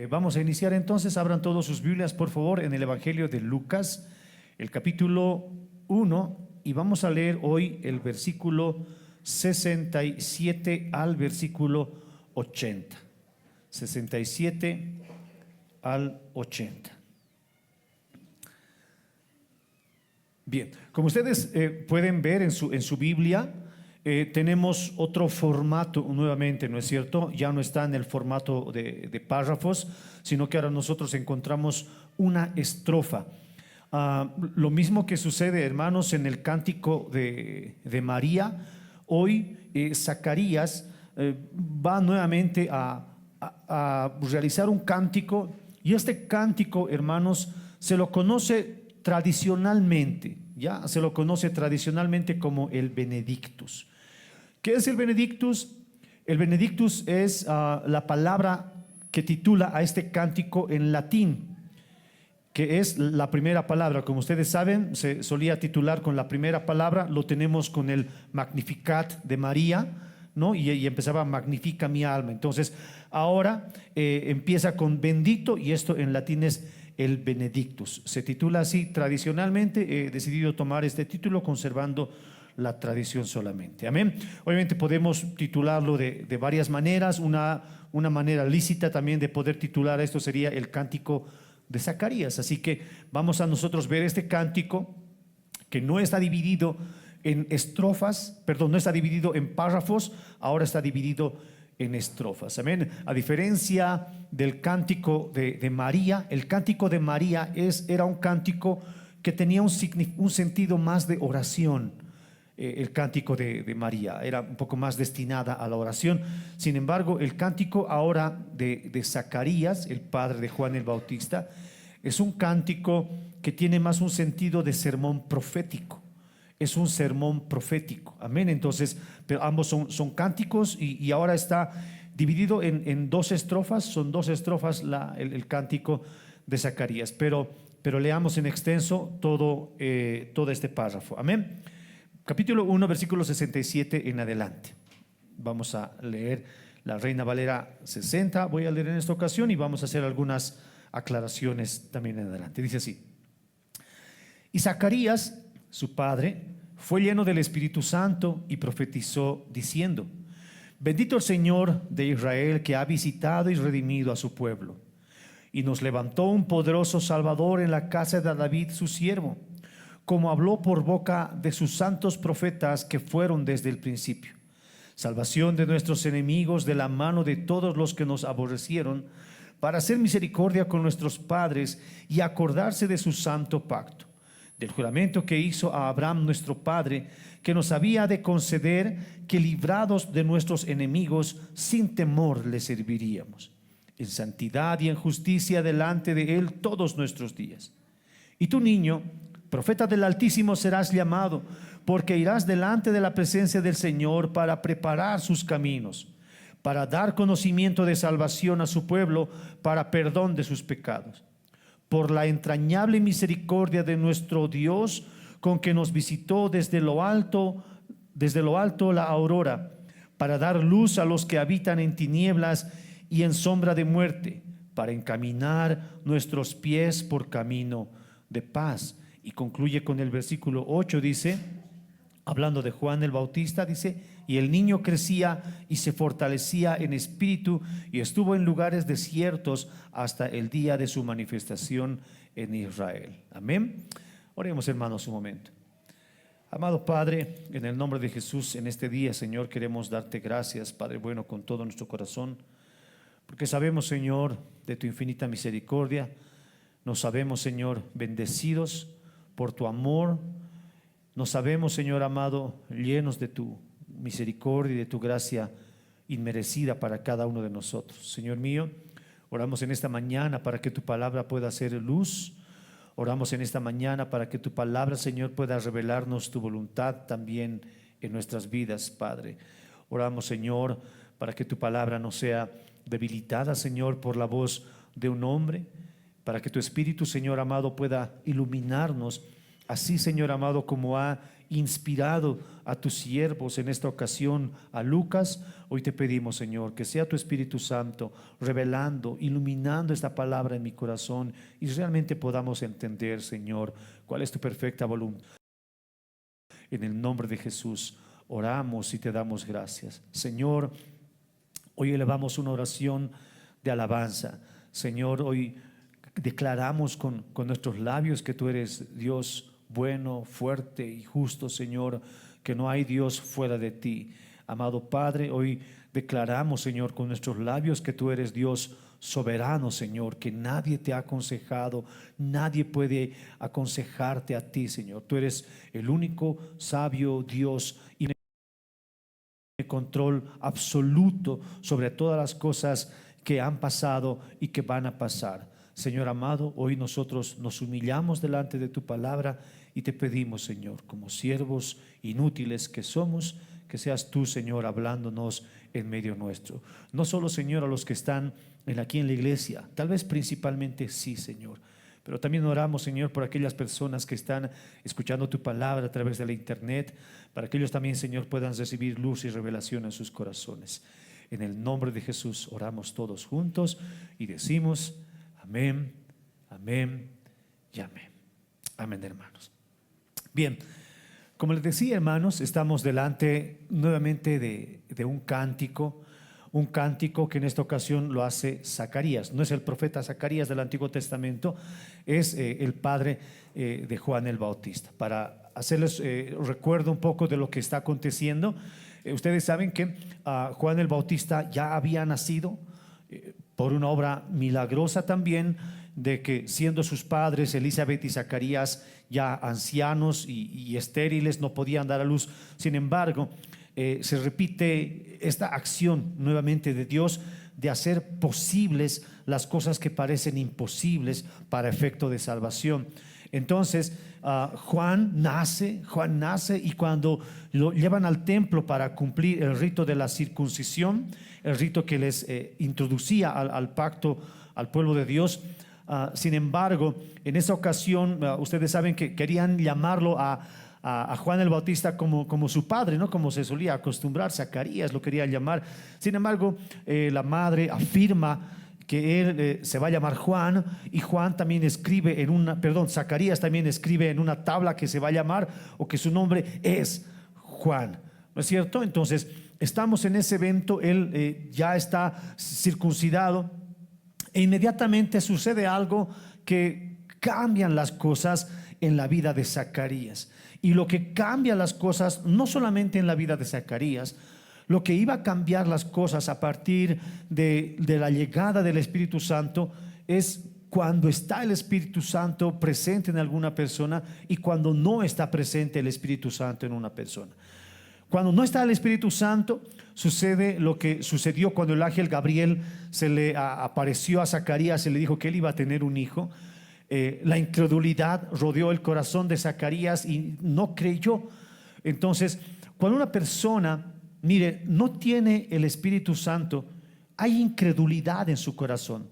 Vamos a iniciar entonces, abran todos sus Biblias por favor en el Evangelio de Lucas, el capítulo 1, y vamos a leer hoy el versículo 67 al versículo 80. 67 al 80. Bien, como ustedes pueden ver en su Biblia, tenemos otro formato nuevamente, ¿no es cierto? Ya no está en el formato de párrafos, sino que ahora nosotros encontramos una estrofa. Lo mismo que sucede, hermanos, en el cántico de María. Hoy Zacarías va nuevamente a realizar un cántico, y este cántico, hermanos, se lo conoce tradicionalmente, ya se lo conoce tradicionalmente como el Benedictus. ¿Qué es el Benedictus? El Benedictus es la palabra que titula a este cántico en latín, que es la primera palabra. Como ustedes saben, se solía titular con la primera palabra. Lo tenemos con el Magnificat de María, ¿no? Y empezaba magnifica mi alma. Entonces ahora empieza con bendito, y esto en latín es el Benedictus. Se titula así tradicionalmente. He decidido tomar este título conservando la tradición solamente. Amén. Obviamente podemos titularlo de varias maneras. Una manera lícita también de poder titular esto sería el cántico de Zacarías. Así que vamos a nosotros ver este cántico, que no está dividido en estrofas, perdón, no está dividido en párrafos, ahora está dividido en estrofas. Amén. A diferencia del cántico de María, el cántico de María era un cántico que tenía un sentido más de oración. El cántico de María era un poco más destinada a la oración. Sin embargo, el cántico ahora de Zacarías, el padre de Juan el Bautista, es un cántico que tiene más un sentido de sermón profético. Es un sermón profético. Amén. Entonces, pero ambos son cánticos, y ahora está dividido en dos estrofas. Son dos estrofas el cántico de Zacarías. Pero leamos en extenso todo este párrafo. Amén. Capítulo 1, versículo 67 en adelante. Vamos a leer la Reina Valera 60. Voy a leer en esta ocasión y vamos a hacer algunas aclaraciones también en adelante. Dice así: y Zacarías, su padre, fue lleno del Espíritu Santo y profetizó diciendo: bendito el Señor de Israel, que ha visitado y redimido a su pueblo, y nos levantó un poderoso Salvador en la casa de David su siervo, como habló por boca de sus santos profetas que fueron desde el principio, salvación de nuestros enemigos de la mano de todos los que nos aborrecieron, para hacer misericordia con nuestros padres y acordarse de su santo pacto, del juramento que hizo a Abraham nuestro padre, que nos había de conceder que, librados de nuestros enemigos, sin temor le serviríamos, en santidad y en justicia delante de él todos nuestros días. Y tú, niño, profeta del Altísimo serás llamado, porque irás delante de la presencia del Señor para preparar sus caminos, para dar conocimiento de salvación a su pueblo, para perdón de sus pecados, por la entrañable misericordia de nuestro Dios, con que nos visitó desde lo alto la aurora, para dar luz a los que habitan en tinieblas y en sombra de muerte, para encaminar nuestros pies por camino de paz. Y concluye con el versículo 8, dice, hablando de Juan el Bautista, dice: y el niño crecía y se fortalecía en espíritu, y estuvo en lugares desiertos hasta el día de su manifestación en Israel. Amén. Oremos, hermanos, un momento. Amado Padre, en el nombre de Jesús, en este día, Señor, queremos darte gracias, Padre bueno, con todo nuestro corazón, porque sabemos, Señor, de tu infinita misericordia. Nos sabemos, Señor, bendecidos por tu amor. Nos sabemos, Señor amado, llenos de tu misericordia y de tu gracia inmerecida para cada uno de nosotros. Señor mío, oramos en esta mañana para que tu palabra pueda ser luz. Oramos en esta mañana para que tu palabra, Señor, pueda revelarnos tu voluntad también en nuestras vidas, Padre. Oramos, Señor, para que tu palabra no sea debilitada, Señor, por la voz de un hombre, para que tu Espíritu, Señor amado, pueda iluminarnos Así, Señor amado, como ha inspirado a tus siervos en esta ocasión, a Lucas, hoy te pedimos, Señor, que sea tu Espíritu Santo revelando, iluminando esta palabra en mi corazón y realmente podamos entender, Señor, cuál es tu perfecta voluntad. En el nombre de Jesús oramos y te damos gracias. Señor, hoy elevamos una oración de alabanza. Señor, hoy declaramos con nuestros labios que tú eres Dios bueno, fuerte y justo, Señor, que no hay Dios fuera de ti. Amado Padre, hoy declaramos, Señor, con nuestros labios que tú eres Dios soberano, Señor, que nadie te ha aconsejado, nadie puede aconsejarte a ti, Señor. Tú eres el único sabio Dios y control absoluto sobre todas las cosas que han pasado y que van a pasar. Señor amado, hoy nosotros nos humillamos delante de tu palabra y te pedimos, Señor, como siervos inútiles que somos, que seas tú, Señor, hablándonos en medio nuestro. No solo, Señor, a los que están aquí en la iglesia, tal vez principalmente sí, Señor, pero también oramos, Señor, por aquellas personas que están escuchando tu palabra a través de la internet, para que ellos también, Señor, puedan recibir luz y revelación en sus corazones. En el nombre de Jesús oramos todos juntos y decimos amén, amén y amén. Amén, hermanos. Bien, como les decía, hermanos, estamos delante nuevamente de un cántico que en esta ocasión lo hace Zacarías. No es el profeta Zacarías del Antiguo Testamento, es el padre de Juan el Bautista. Para hacerles recuerdo un poco de lo que está aconteciendo, ustedes saben que Juan el Bautista ya había nacido por una obra milagrosa también, de que siendo sus padres Elizabeth y Zacarías ya ancianos y estériles, no podían dar a luz. Sin embargo, se repite esta acción nuevamente de Dios de hacer posibles las cosas que parecen imposibles para efecto de salvación. Entonces Juan nace y cuando lo llevan al templo para cumplir el rito de la circuncisión, el rito que les introducía al pacto, al pueblo de Dios. Sin embargo, en esa ocasión, ustedes saben que querían llamarlo a Juan el Bautista como su padre, ¿no? Como se solía acostumbrar, Zacarías lo quería llamar. Sin embargo, la madre afirma que él se va a llamar Juan, y Juan también escribe Zacarías también escribe en una tabla que se va a llamar, o que su nombre es Juan, ¿no es cierto? Entonces estamos en ese evento, él ya está circuncidado, e inmediatamente sucede algo que cambian las cosas en la vida de Zacarías. Y lo que cambia las cosas, no solamente en la vida de Zacarías, lo que iba a cambiar las cosas a partir de la llegada del Espíritu Santo, es cuando está el Espíritu Santo presente en alguna persona y cuando no está presente el Espíritu Santo en una persona. Cuando no está el Espíritu Santo, sucede lo que sucedió cuando el ángel Gabriel se le apareció a Zacarías y le dijo que él iba a tener un hijo. La incredulidad rodeó el corazón de Zacarías y no creyó. Entonces, cuando una persona, mire, no tiene el Espíritu Santo, hay incredulidad en su corazón.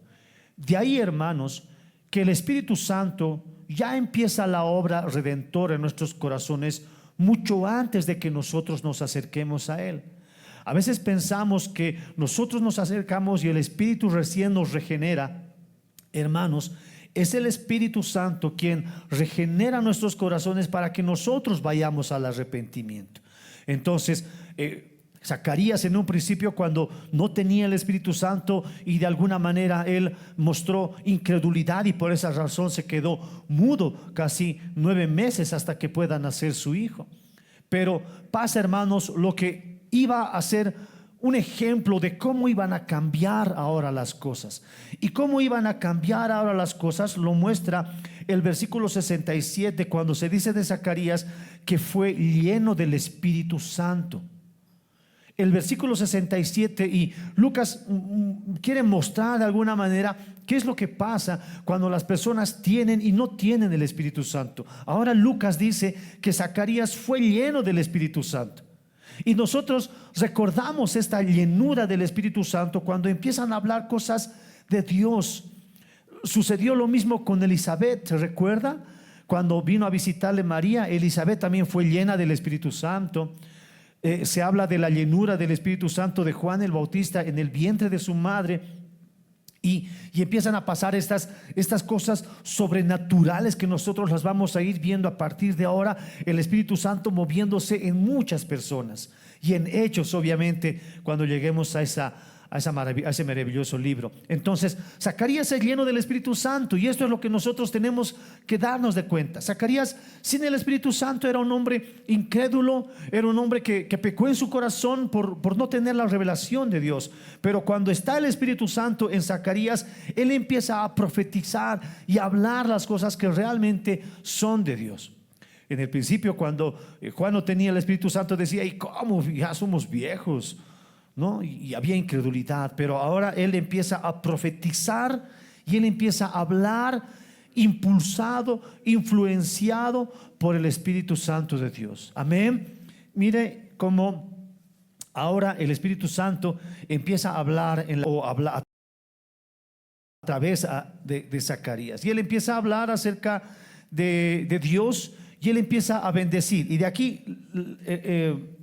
De ahí, hermanos, que el Espíritu Santo ya empieza la obra redentora en nuestros corazones mucho antes de que nosotros nos acerquemos a Él. A veces pensamos que nosotros nos acercamos y el Espíritu recién nos regenera. Hermanos, es el Espíritu Santo quien regenera nuestros corazones para que nosotros vayamos al arrepentimiento. Entonces, Zacarías en un principio, cuando no tenía el Espíritu Santo y de alguna manera él mostró incredulidad, y por esa razón se quedó mudo casi 9 meses hasta que pueda nacer su hijo. Pero pasa, hermanos, lo que iba a ser un ejemplo de cómo iban a cambiar ahora las cosas. Y cómo iban a cambiar ahora las cosas lo muestra el versículo 67, cuando se dice de Zacarías que fue lleno del Espíritu Santo. El versículo 67, y Lucas quiere mostrar de alguna manera qué es lo que pasa cuando las personas tienen y no tienen el Espíritu Santo. Ahora Lucas dice que Zacarías fue lleno del Espíritu Santo. Y nosotros recordamos esta llenura del Espíritu Santo cuando empiezan a hablar cosas de Dios. Sucedió lo mismo con Elizabeth, ¿se recuerda? cuando vino a visitarle María, Elizabeth también fue llena del Espíritu Santo. Se habla de la llenura del Espíritu Santo de Juan el Bautista en el vientre de su madre. Y empiezan a pasar estas cosas sobrenaturales que nosotros las vamos a ir viendo a partir de ahora. El Espíritu Santo moviéndose en muchas personas y en Hechos, obviamente, cuando lleguemos a ese maravilloso libro. Entonces, Zacarías es lleno del Espíritu Santo, y esto es lo que nosotros tenemos que darnos de cuenta. Zacarías, sin el Espíritu Santo, era un hombre incrédulo, era un hombre que pecó en su corazón por no tener la revelación de Dios. Pero cuando está el Espíritu Santo en Zacarías, él empieza a profetizar y a hablar las cosas que realmente son de Dios. En el principio, cuando Juan no tenía el Espíritu Santo, decía: ¿y cómo? Ya somos viejos, ¿no? Y había incredulidad. Pero ahora él empieza a profetizar y él empieza a hablar, impulsado, influenciado por el Espíritu Santo de Dios. Amén. Mire cómo ahora el Espíritu Santo empieza a hablar a través de Zacarías, y él empieza a hablar acerca de Dios, y él empieza a bendecir. Y de aquí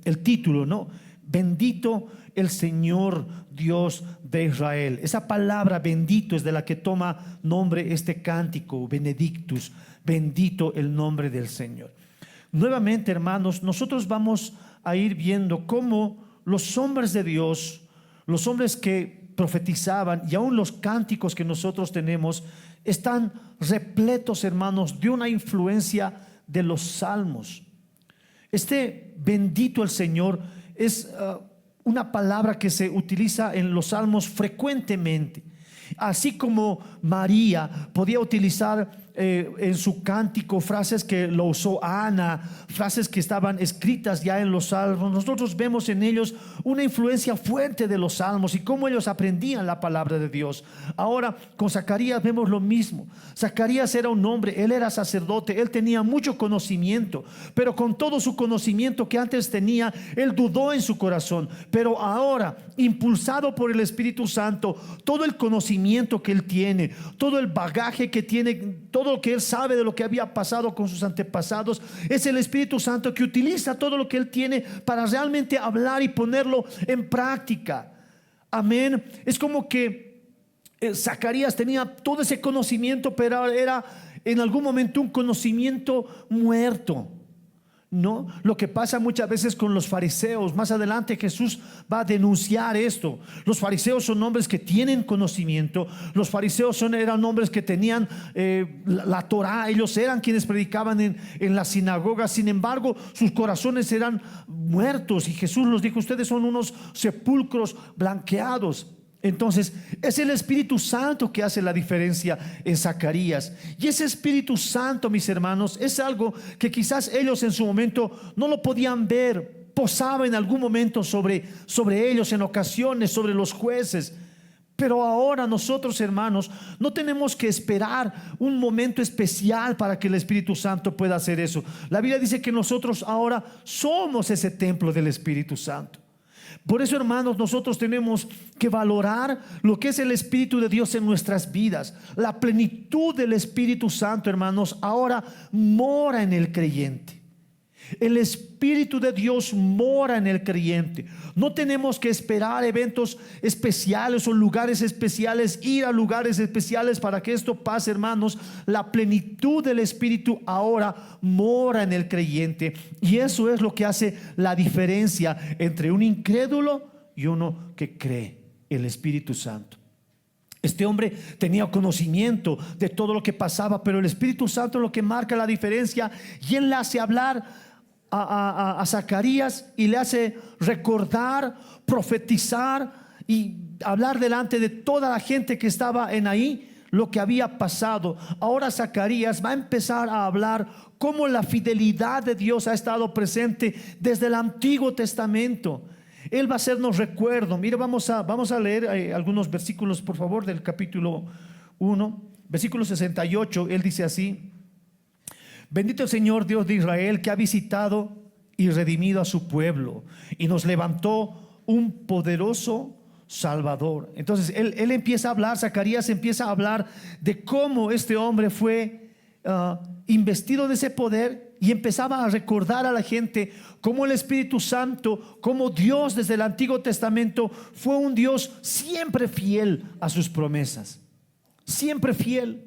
el título, ¿no? Bendito el Señor Dios de Israel. Esa palabra bendito es de la que toma nombre este cántico, Benedictus, bendito el nombre del Señor. Nuevamente, hermanos, nosotros vamos a ir viendo cómo los hombres de Dios, los hombres que profetizaban, y aún los cánticos que nosotros tenemos, están repletos, hermanos, de una influencia de los salmos. Este bendito el Señor es una palabra que se utiliza en los salmos frecuentemente. Así como María podía utilizar en su cántico frases que lo usó Ana, frases que estaban escritas ya en los salmos, nosotros vemos en ellos una influencia fuerte de los salmos y cómo ellos aprendían la palabra de Dios. Ahora con Zacarías vemos lo mismo. Zacarías era un hombre, él era sacerdote, él tenía mucho conocimiento, pero con todo su conocimiento que antes tenía, él dudó en su corazón. Pero ahora, impulsado por el Espíritu Santo, todo el conocimiento que él tiene, todo el bagaje que tiene, todo lo que él sabe de lo que había pasado con sus antepasados, es el Espíritu Santo que utiliza todo lo que él tiene para realmente hablar y ponerlo en práctica. Amén. Es como que Zacarías tenía todo ese conocimiento, pero era en algún momento un conocimiento muerto. No, lo que pasa muchas veces con los fariseos. Más adelante Jesús va a denunciar esto. Los fariseos son hombres que tienen conocimiento. Los fariseos eran hombres que tenían la Torá. Ellos eran quienes predicaban en la sinagoga. Sin embargo, sus corazones eran muertos, y Jesús los dijo: ustedes son unos sepulcros blanqueados. Entonces es el Espíritu Santo que hace la diferencia en Zacarías. Y ese Espíritu Santo, mis hermanos, es algo que quizás ellos en su momento no lo podían ver. Posaba en algún momento sobre ellos, en ocasiones sobre los jueces. Pero ahora nosotros, hermanos, no tenemos que esperar un momento especial para que el Espíritu Santo pueda hacer eso. La Biblia dice que nosotros ahora somos ese templo del Espíritu Santo. Por eso, hermanos, nosotros tenemos que valorar lo que es el Espíritu de Dios en nuestras vidas. La plenitud del Espíritu Santo, hermanos, ahora mora en el creyente. El Espíritu de Dios mora en el creyente. No tenemos que esperar eventos especiales o lugares especiales, ir a lugares especiales para que esto pase, hermanos. La plenitud del Espíritu ahora mora en el creyente, y eso es lo que hace la diferencia entre un incrédulo y uno que cree. El Espíritu Santo. Este hombre tenía conocimiento de todo lo que pasaba, pero el Espíritu Santo es lo que marca la diferencia, y él le hace hablar a Zacarías y le hace recordar, profetizar y hablar delante de toda la gente que estaba en ahí lo que había pasado. Ahora Zacarías va a empezar a hablar cómo la fidelidad de Dios ha estado presente desde el Antiguo Testamento. Él va a hacernos recuerdo. Mire, vamos a leer algunos versículos, por favor, del capítulo 1, versículo 68. Él dice así: bendito el Señor Dios de Israel, que ha visitado y redimido a su pueblo y nos levantó un poderoso Salvador. Entonces él empieza a hablar, Zacarías empieza a hablar de cómo este hombre fue investido de ese poder y empezaba a recordar a la gente cómo el Espíritu Santo, cómo Dios desde el Antiguo Testamento fue un Dios siempre fiel a sus promesas, siempre fiel.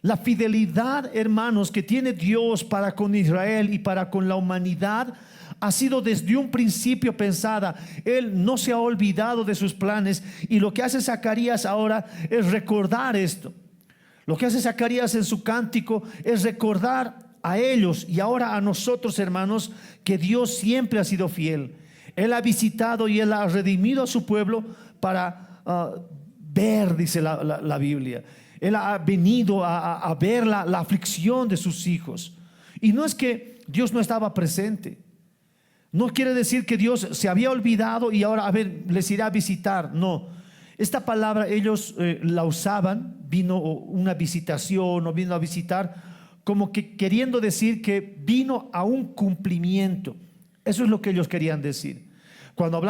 La fidelidad, hermanos, que tiene Dios para con Israel y para con la humanidad ha sido desde un principio pensada. Él no se ha olvidado de sus planes, y lo que hace Zacarías ahora es recordar esto. Lo que hace Zacarías en su cántico es recordar a ellos y ahora a nosotros, hermanos, que Dios siempre ha sido fiel. Él ha visitado y Él ha redimido a su pueblo para ver, dice la Biblia. Él ha venido a ver la aflicción de sus hijos. Y no es que Dios no estaba presente. No quiere decir que Dios se había olvidado y ahora, a ver, les irá a visitar. No. Esta palabra ellos la usaban, vino una visitación o vino a visitar, como que queriendo decir que vino a un cumplimiento. Eso es lo que ellos querían decir. Cuando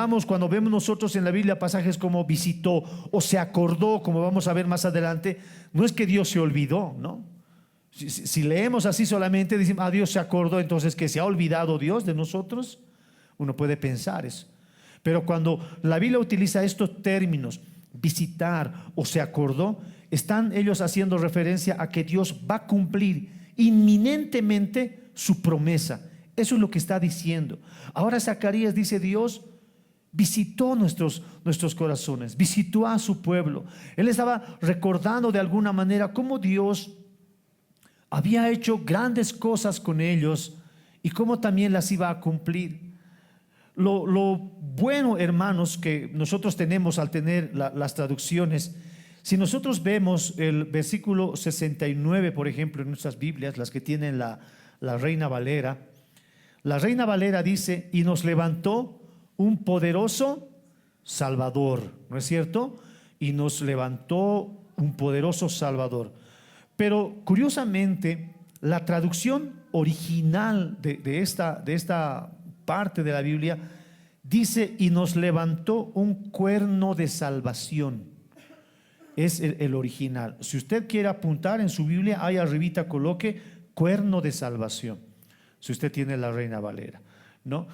vemos nosotros en la Biblia pasajes como visitó o se acordó, como vamos a ver más adelante, no es que Dios se olvidó, ¿no? Si leemos así solamente, decimos, Dios se acordó, entonces que se ha olvidado Dios de nosotros. Uno puede pensar eso. Pero cuando la Biblia utiliza estos términos, visitar o se acordó, están ellos haciendo referencia a que Dios va a cumplir inminentemente su promesa. Eso es lo que está diciendo. Ahora Zacarías dice: Dios visitó nuestros corazones, visitó a su pueblo. Él estaba recordando de alguna manera cómo Dios había hecho grandes cosas con ellos y cómo también las iba a cumplir. Lo bueno, hermanos, que nosotros tenemos al tener las traducciones, si nosotros vemos el versículo 69, por ejemplo, en nuestras Biblias, las que tienen la Reina Valera, la Reina Valera dice: y nos levantó un poderoso Salvador, ¿no es cierto? Y nos levantó un poderoso Salvador. Pero curiosamente, la traducción original de esta parte de la Biblia dice: y nos levantó un cuerno de salvación. Es el original. Si usted quiere apuntar en su Biblia, ahí arribita coloque cuerno de salvación, si usted tiene la Reina Valera, ¿no?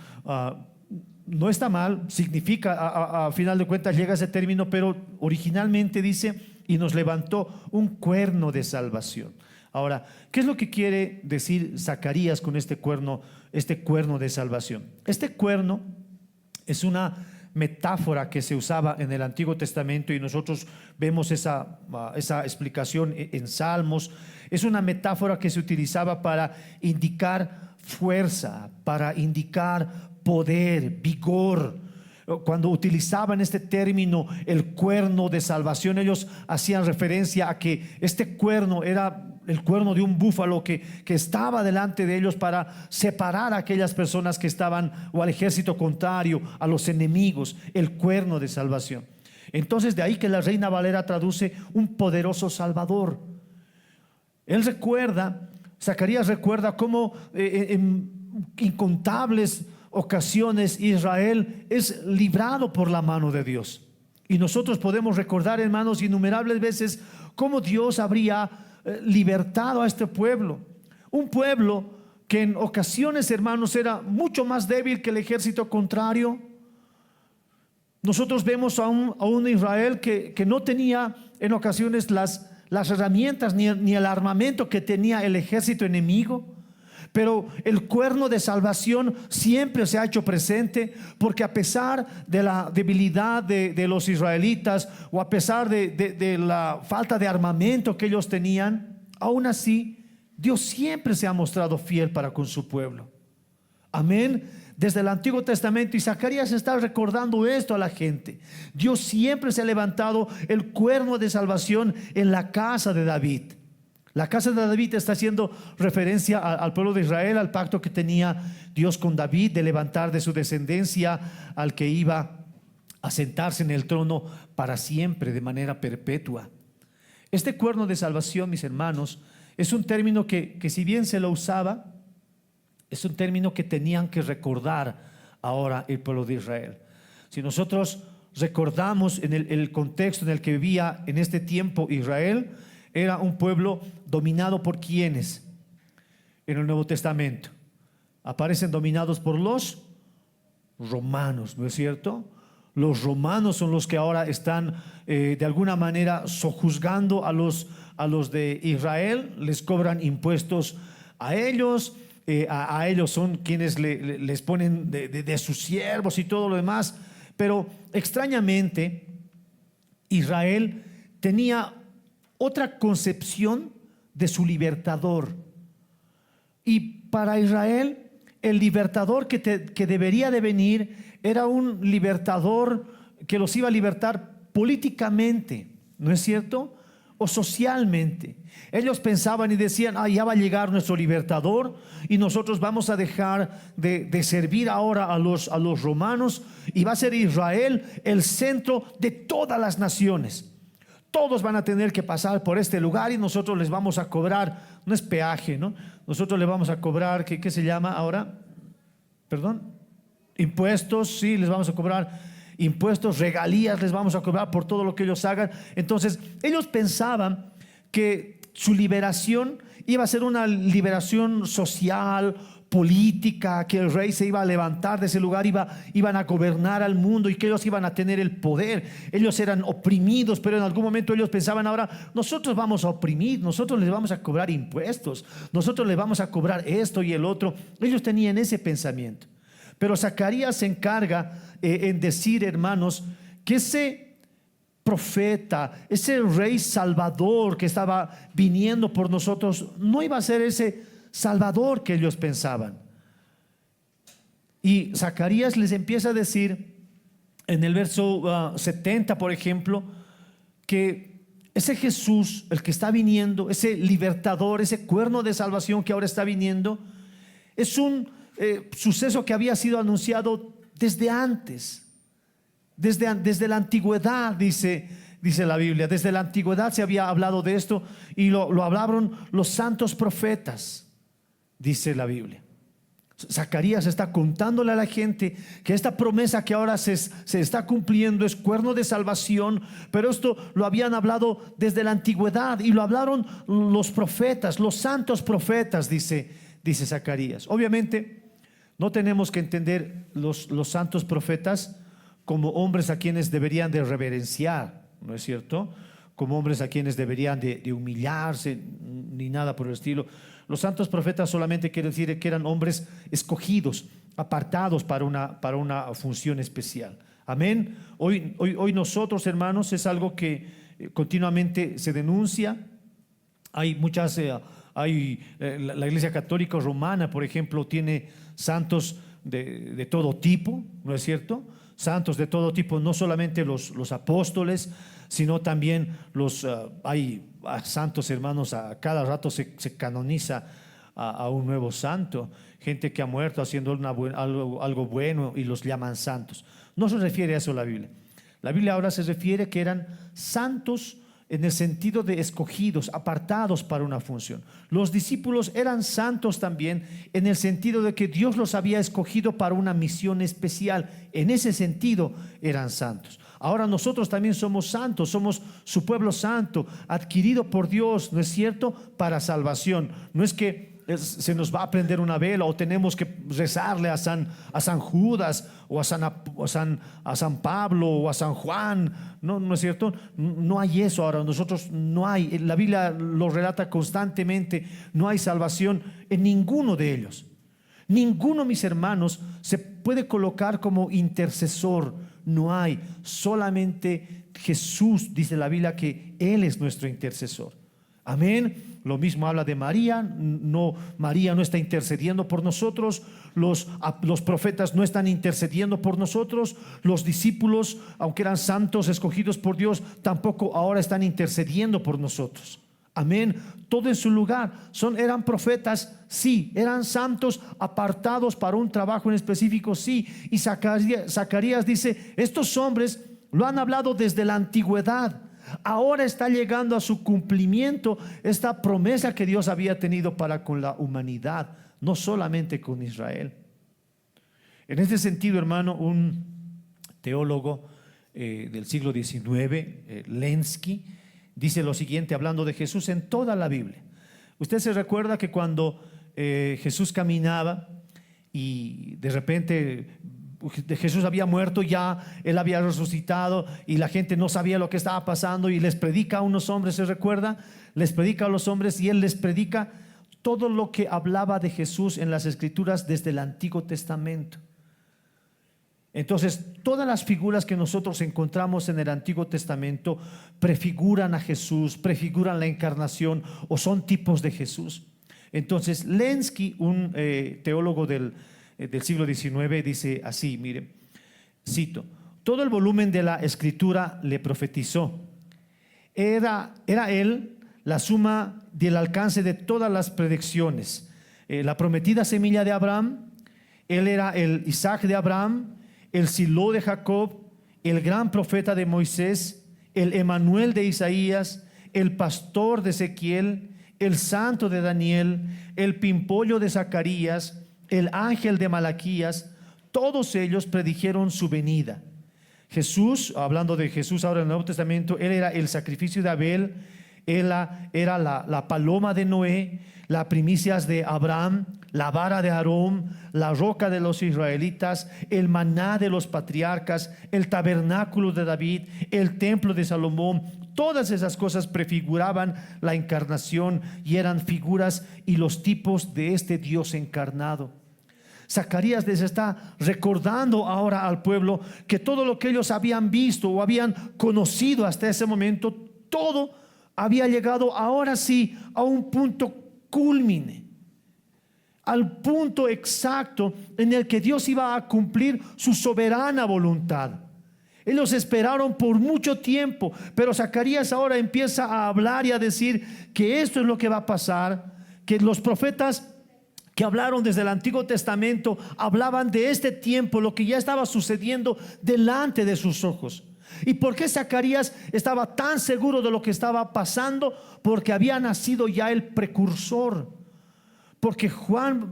No está mal, significa, a final de cuentas llega ese término, pero originalmente dice: y nos levantó un cuerno de salvación. Ahora, ¿qué es lo que quiere decir Zacarías con este cuerno de salvación? Este cuerno es una metáfora que se usaba en el Antiguo Testamento, y nosotros vemos esa explicación en Salmos. Es una metáfora que se utilizaba para indicar fuerza, para indicar poder, vigor. Cuando utilizaban este término, el cuerno de salvación, ellos hacían referencia a que este cuerno era el cuerno de un búfalo que estaba delante de ellos para separar a aquellas personas que estaban, o al ejército contrario, a los enemigos. El cuerno de salvación. Entonces, de ahí que la Reina Valera traduce un poderoso Salvador. Zacarías recuerda cómo en incontables ocasiones Israel es librado por la mano de Dios. Y nosotros podemos recordar, hermanos, innumerables veces cómo Dios habría libertado a este pueblo. Un pueblo que en ocasiones, hermanos, era mucho más débil que el ejército contrario. Nosotros vemos a un Israel que no tenía en ocasiones las herramientas ni el armamento que tenía el ejército enemigo. Pero el cuerno de salvación siempre se ha hecho presente, porque a pesar de la debilidad de los israelitas, o a pesar de la falta de armamento que ellos tenían, aún así Dios siempre se ha mostrado fiel para con su pueblo. Amén. Desde el Antiguo Testamento, y Zacarías está recordando esto a la gente. Dios siempre se ha levantado el cuerno de salvación en la casa de David. La casa de David está haciendo referencia al pueblo de Israel, al pacto que tenía Dios con David de levantar de su descendencia al que iba a sentarse en el trono para siempre, de manera perpetua. Este cuerno de salvación, mis hermanos, es un término que si bien se lo usaba, es un término que tenían que recordar ahora el pueblo de Israel. Si nosotros recordamos en el contexto en el que vivía en este tiempo Israel, era un pueblo dominado por ¿quiénes? En el Nuevo Testamento aparecen dominados por los romanos, ¿no es cierto? Los romanos son los que ahora están de alguna manera sojuzgando a los de Israel, les cobran impuestos a ellos, a ellos son quienes les ponen de sus siervos y todo lo demás. Pero extrañamente Israel tenía otra concepción de su libertador. Y para Israel el libertador que debería de venir era un libertador que los iba a libertar políticamente, ¿no es cierto? O socialmente. Ellos pensaban y decían, ya va a llegar nuestro libertador y nosotros vamos a dejar de servir ahora a los romanos y va a ser Israel el centro de todas las naciones. Todos van a tener que pasar por este lugar y nosotros les vamos a cobrar, no es peaje, ¿no? Nosotros les vamos a cobrar, ¿qué se llama ahora? ¿Perdón? Impuestos, sí, les vamos a cobrar impuestos, regalías les vamos a cobrar por todo lo que ellos hagan. Entonces, ellos pensaban que su liberación iba a ser una liberación social, política, que el rey se iba a levantar de ese lugar, iban a gobernar al mundo y que ellos iban a tener el poder. Ellos eran oprimidos, pero en algún momento ellos pensaban, ahora nosotros vamos a oprimir, nosotros les vamos a cobrar impuestos, nosotros les vamos a cobrar esto y el otro. Ellos tenían ese pensamiento. Pero Zacarías se encarga en decir, hermanos, que ese profeta, ese rey salvador que estaba viniendo por nosotros, no iba a ser ese salvador que ellos pensaban. Y Zacarías les empieza a decir en el verso 70, por ejemplo, que ese Jesús, el que está viniendo, ese libertador, ese cuerno de salvación que ahora está viniendo, es un suceso que había sido anunciado desde antes, desde la antigüedad, dice la Biblia. Desde la antigüedad se había hablado de esto y lo hablaron los santos profetas, dice la Biblia. Zacarías está contándole a la gente que esta promesa que ahora se está cumpliendo es cuerno de salvación, pero esto lo habían hablado desde la antigüedad y lo hablaron los profetas, los santos profetas, dice Zacarías. Obviamente no tenemos que entender los santos profetas como hombres a quienes deberían de reverenciar, ¿no es cierto? Como hombres a quienes deberían de humillarse, ni nada por el estilo. Los santos profetas solamente quiere decir que eran hombres escogidos, apartados para una función especial. Amén. Hoy nosotros, hermanos, es algo que continuamente se denuncia. Hay muchas, la Iglesia Católica Romana, por ejemplo, tiene santos de todo tipo, ¿no es cierto? Santos de todo tipo, no solamente los apóstoles, sino también hay santos, hermanos. A cada rato se canoniza a un nuevo santo, gente que ha muerto haciendo algo bueno y los llaman santos. No se refiere a eso la Biblia. La Biblia ahora se refiere que eran santos en el sentido de escogidos, apartados para una función. Los discípulos eran santos también en el sentido de que Dios los había escogido para una misión especial. En ese sentido eran santos. Ahora nosotros también somos santos, somos su pueblo santo, adquirido por Dios, ¿no es cierto?, para salvación. No es que se nos va a prender una vela o tenemos que rezarle a San Judas o a San Pablo o a San Juan. No es cierto. No hay eso ahora. Nosotros no hay. La Biblia lo relata constantemente. No hay salvación en ninguno de ellos. Ninguno, mis hermanos, se puede colocar como intercesor. No hay. Solamente Jesús, dice la Biblia, que Él es nuestro intercesor. Amén. Lo mismo habla de María. María no está intercediendo por nosotros. Los profetas no están intercediendo por nosotros. Los discípulos, aunque eran santos escogidos por Dios, tampoco ahora están intercediendo por nosotros. Amén. Todo en su lugar. Eran profetas, sí. Eran santos apartados para un trabajo en específico, sí. Y Zacarías dice, estos hombres lo han hablado desde la antigüedad. Ahora está llegando a su cumplimiento esta promesa que Dios había tenido para con la humanidad, no solamente con Israel. En este sentido, hermano, un teólogo del siglo XIX, Lenski, dice lo siguiente, hablando de Jesús en toda la Biblia. Usted se recuerda que cuando Jesús caminaba y de repente Jesús había muerto ya, Él había resucitado y la gente no sabía lo que estaba pasando y les predica a unos hombres, ¿se recuerda? Les predica a los hombres y Él les predica todo lo que hablaba de Jesús en las Escrituras desde el Antiguo Testamento. Entonces, todas las figuras que nosotros encontramos en el Antiguo Testamento prefiguran a Jesús, prefiguran la encarnación o son tipos de Jesús. Entonces, Lenski, un teólogo del siglo XIX, dice así, mire, cito: todo el volumen de la Escritura le profetizó. Era él la suma del alcance de todas las predicciones. La prometida semilla de Abraham, él era el Isaac de Abraham, el Silo de Jacob, el gran profeta de Moisés, el Emanuel de Isaías, el pastor de Ezequiel, el santo de Daniel, el pimpollo de Zacarías, el ángel de Malaquías. Todos ellos predijeron su venida. Jesús, hablando de Jesús ahora en el Nuevo Testamento, él era el sacrificio de Abel, él era la paloma de Noé, las primicias de Abraham, la vara de Aarón, la roca de los israelitas, el maná de los patriarcas, el tabernáculo de David, el templo de Salomón. Todas esas cosas prefiguraban la encarnación y eran figuras y los tipos de este Dios encarnado. Zacarías les está recordando ahora al pueblo que todo lo que ellos habían visto o habían conocido hasta ese momento, todo había llegado ahora sí a un punto culmine, al punto exacto en el que Dios iba a cumplir su soberana voluntad. Ellos esperaron por mucho tiempo, pero Zacarías ahora empieza a hablar y a decir que esto es lo que va a pasar, que los profetas que hablaron desde el Antiguo Testamento hablaban de este tiempo, lo que ya estaba sucediendo delante de sus ojos. ¿Y por qué Zacarías estaba tan seguro de lo que estaba pasando? Porque había nacido ya el precursor. Porque Juan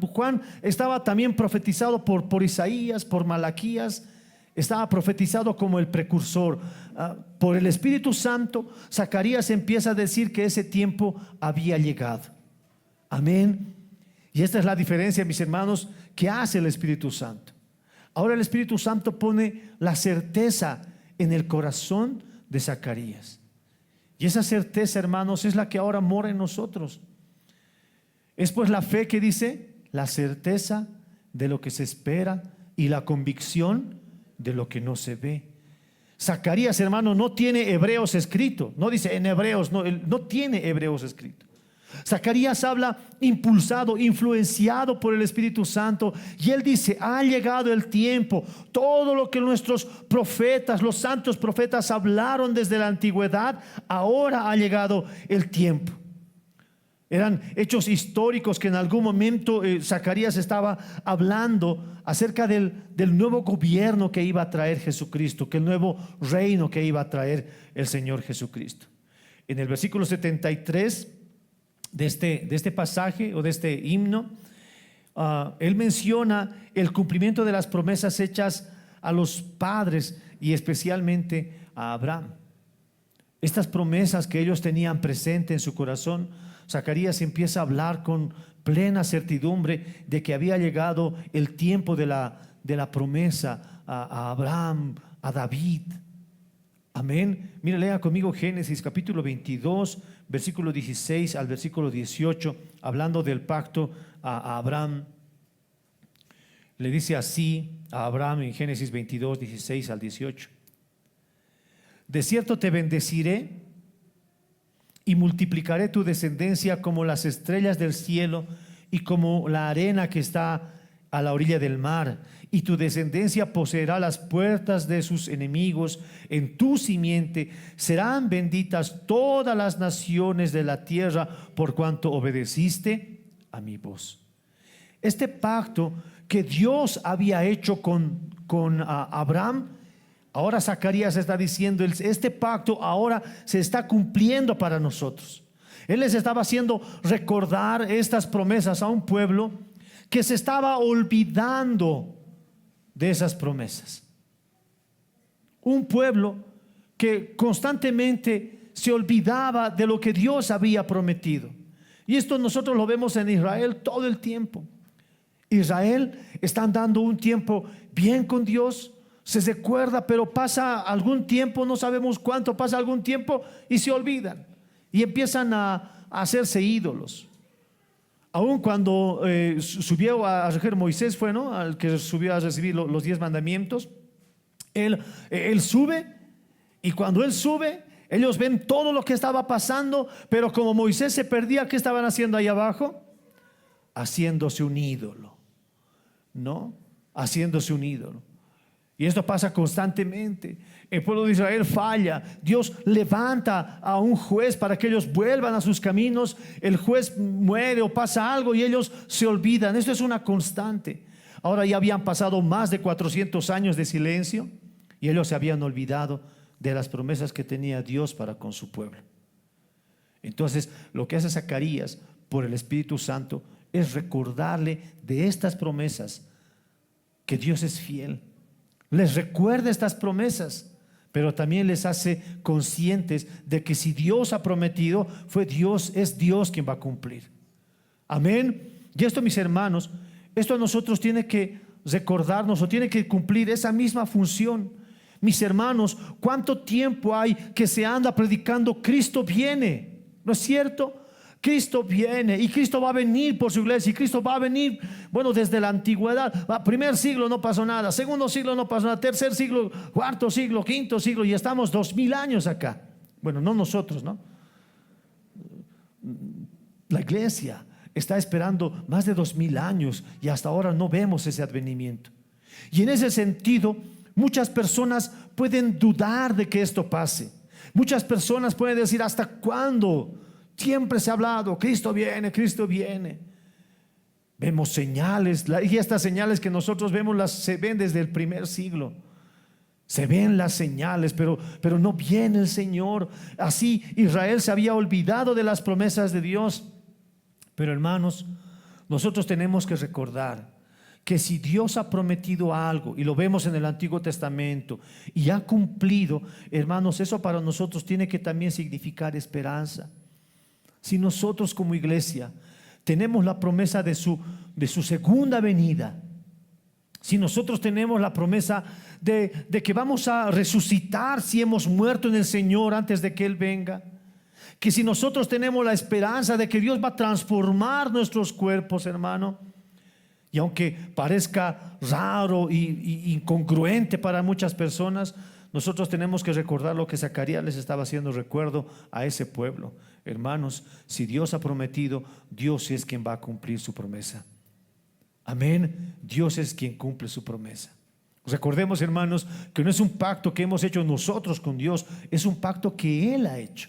estaba también profetizado por Isaías, por Malaquías. Estaba profetizado como el precursor. Por el Espíritu Santo, Zacarías empieza a decir que ese tiempo había llegado. Amén. Y esta es la diferencia, mis hermanos, que hace el Espíritu Santo. Ahora el Espíritu Santo pone la certeza en el corazón de Zacarías. Y esa certeza, hermanos, es la que ahora mora en nosotros. Es pues la fe que dice, la certeza de lo que se espera y la convicción de lo que no se ve. Zacarías, hermano, no tiene Hebreos escrito. No dice en Hebreos, no, él no tiene Hebreos escrito. Zacarías habla impulsado, influenciado por el Espíritu Santo, y él dice: ha llegado el tiempo. Todo lo que nuestros profetas, los santos profetas hablaron desde la antigüedad, ahora ha llegado el tiempo. Eran hechos históricos que en algún momento Zacarías estaba hablando acerca del nuevo gobierno que iba a traer Jesucristo, que el nuevo reino que iba a traer el Señor Jesucristo. En el versículo 73 de este pasaje o de este himno, él menciona el cumplimiento de las promesas hechas a los padres y especialmente a Abraham. Estas promesas que ellos tenían presente en su corazón, Zacarías empieza a hablar con plena certidumbre de que había llegado el tiempo de la promesa a Abraham, a David. Amén. Mire, lea conmigo Génesis capítulo 22, versículo 16 al versículo 18, hablando del pacto a Abraham. Le dice así a Abraham en Génesis 22, 16 al 18: de cierto te bendeciré y multiplicaré tu descendencia como las estrellas del cielo y como la arena que está a la orilla del mar, y tu descendencia poseerá las puertas de sus enemigos. En tu simiente serán benditas todas las naciones de la tierra, por cuanto obedeciste a mi voz. Este pacto que Dios había hecho con Abraham, ahora Zacarías está diciendo, este pacto ahora se está cumpliendo para nosotros. Él les estaba haciendo recordar estas promesas a un pueblo que se estaba olvidando de esas promesas. Un pueblo que constantemente se olvidaba de lo que Dios había prometido. Y esto nosotros lo vemos en Israel todo el tiempo. Israel está dando un tiempo bien con Dios, se recuerda, pero pasa algún tiempo, no sabemos cuánto, pasa algún tiempo y se olvidan y empiezan a hacerse ídolos. Aún cuando subió a recoger Moisés, fue, ¿no?, al que subió a recibir los 10 mandamientos. Él sube, y cuando él sube, ellos ven todo lo que estaba pasando, pero como Moisés se perdía, ¿qué estaban haciendo ahí abajo? Haciéndose un ídolo, ¿no? Haciéndose un ídolo. Y esto pasa constantemente. El pueblo de Israel falla. Dios levanta a un juez para que ellos vuelvan a sus caminos. El juez muere o pasa algo y ellos se olvidan. Esto es una constante. Ahora ya habían pasado más de 400 años de silencio y ellos se habían olvidado de las promesas que tenía Dios para con su pueblo. Entonces, lo que hace Zacarías por el Espíritu Santo es recordarle de estas promesas, que Dios es fiel. Les recuerda estas promesas, pero también les hace conscientes de que si Dios ha prometido, es Dios quien va a cumplir. Amén. Y esto, mis hermanos, esto a nosotros tiene que recordarnos, o tiene que cumplir esa misma función. Mis hermanos, ¿cuánto tiempo hay que se anda predicando Cristo viene? ¿No es cierto? Cristo viene y Cristo va a venir por su iglesia, y Cristo va a venir, bueno, desde la antigüedad. Primer siglo no pasó nada, segundo siglo no pasó nada, tercer siglo, cuarto siglo, quinto siglo, y estamos 2000 años acá. Bueno, no nosotros, ¿no? La iglesia está esperando más de 2000 años y hasta ahora no vemos ese advenimiento. Y en ese sentido, muchas personas pueden dudar de que esto pase. Muchas personas pueden decir: ¿hasta cuándo? Siempre se ha hablado, Cristo viene, Cristo viene. Vemos señales, y estas señales que nosotros vemos se ven desde el primer siglo. Se ven las señales, pero no viene el Señor. Así Israel se había olvidado de las promesas de Dios. Pero hermanos, nosotros tenemos que recordar que si Dios ha prometido algo, y lo vemos en el Antiguo Testamento, y ha cumplido, hermanos, eso para nosotros tiene que también significar esperanza. Si nosotros como iglesia tenemos la promesa de su segunda venida, si nosotros tenemos la promesa de que vamos a resucitar si hemos muerto en el Señor antes de que Él venga, que si nosotros tenemos la esperanza de que Dios va a transformar nuestros cuerpos, hermano, y aunque parezca raro y incongruente para muchas personas, nosotros tenemos que recordar lo que Zacarías les estaba haciendo recuerdo a ese pueblo. Hermanos, si Dios ha prometido, Dios es quien va a cumplir su promesa. Amén. Dios es quien cumple su promesa. Recordemos, hermanos, que no es un pacto que hemos hecho nosotros con Dios, es un pacto que Él ha hecho.